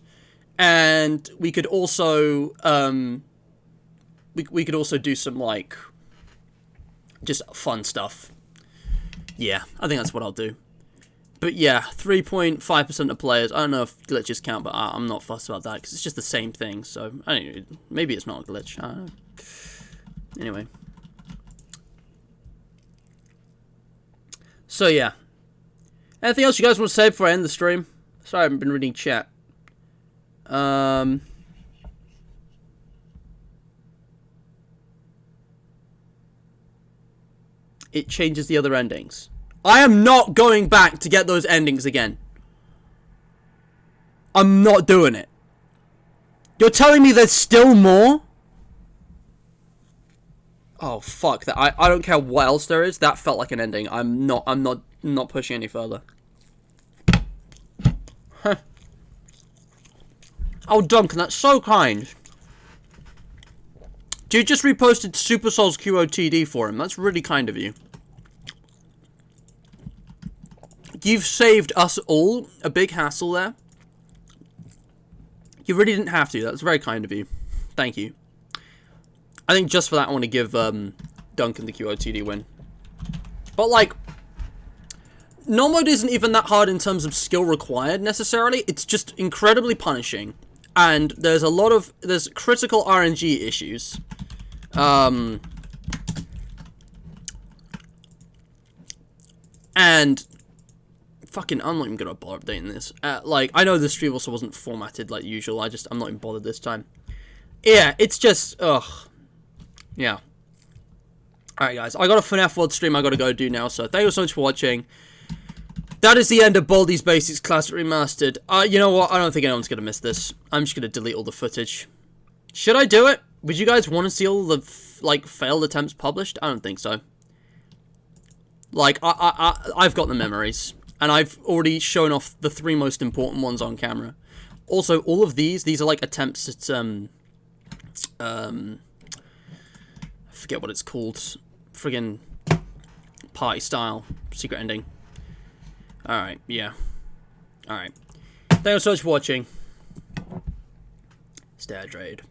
and we could also we could also do some like just fun stuff. Yeah, I think that's what I'll do. But yeah, 3.5% of players. I don't know if glitches count, but I'm not fussed about that because it's just the same thing. So I don't know, maybe it's not a glitch. I don't know. Anyway. So yeah. Anything else you guys want to say before I end the stream? Sorry, I haven't been reading chat. It changes the other endings. I am not going back to get those endings again. I'm not doing it. You're telling me there's still more? Oh fuck that. I don't care what else there is. That felt like an ending. I'm not pushing any further. Huh. Oh Duncan, that's so kind. You just reposted Super Soul's QOTD for him. That's really kind of you. You've saved us all a big hassle there. You really didn't have to. That's very kind of you. Thank you. I think just for that I want to give Duncan the QOTD win. But like, NULL mode isn't even that hard in terms of skill required necessarily. It's just incredibly punishing. And there's critical RNG issues. And fucking, I'm not even gonna bother updating this. Like, I know the stream also wasn't formatted like usual. I'm not even bothered this time. Yeah, it's just, ugh. Yeah. Alright, guys. I got a FNAF World stream I gotta go do now, so thank you so much for watching. That is the end of Baldi's Basics Classic Remastered. You know what? I don't think anyone's gonna miss this. I'm just gonna delete all the footage. Should I do it? Would you guys want to see all the, like, failed attempts published? I don't think so. Like, I've got the memories. And I've already shown off the 3 most important ones on camera. Also, all of these are like attempts at, I forget what it's called. Friggin' party style. Secret ending. Alright, yeah. Alright. Thank you so much for watching. Stay hydrated.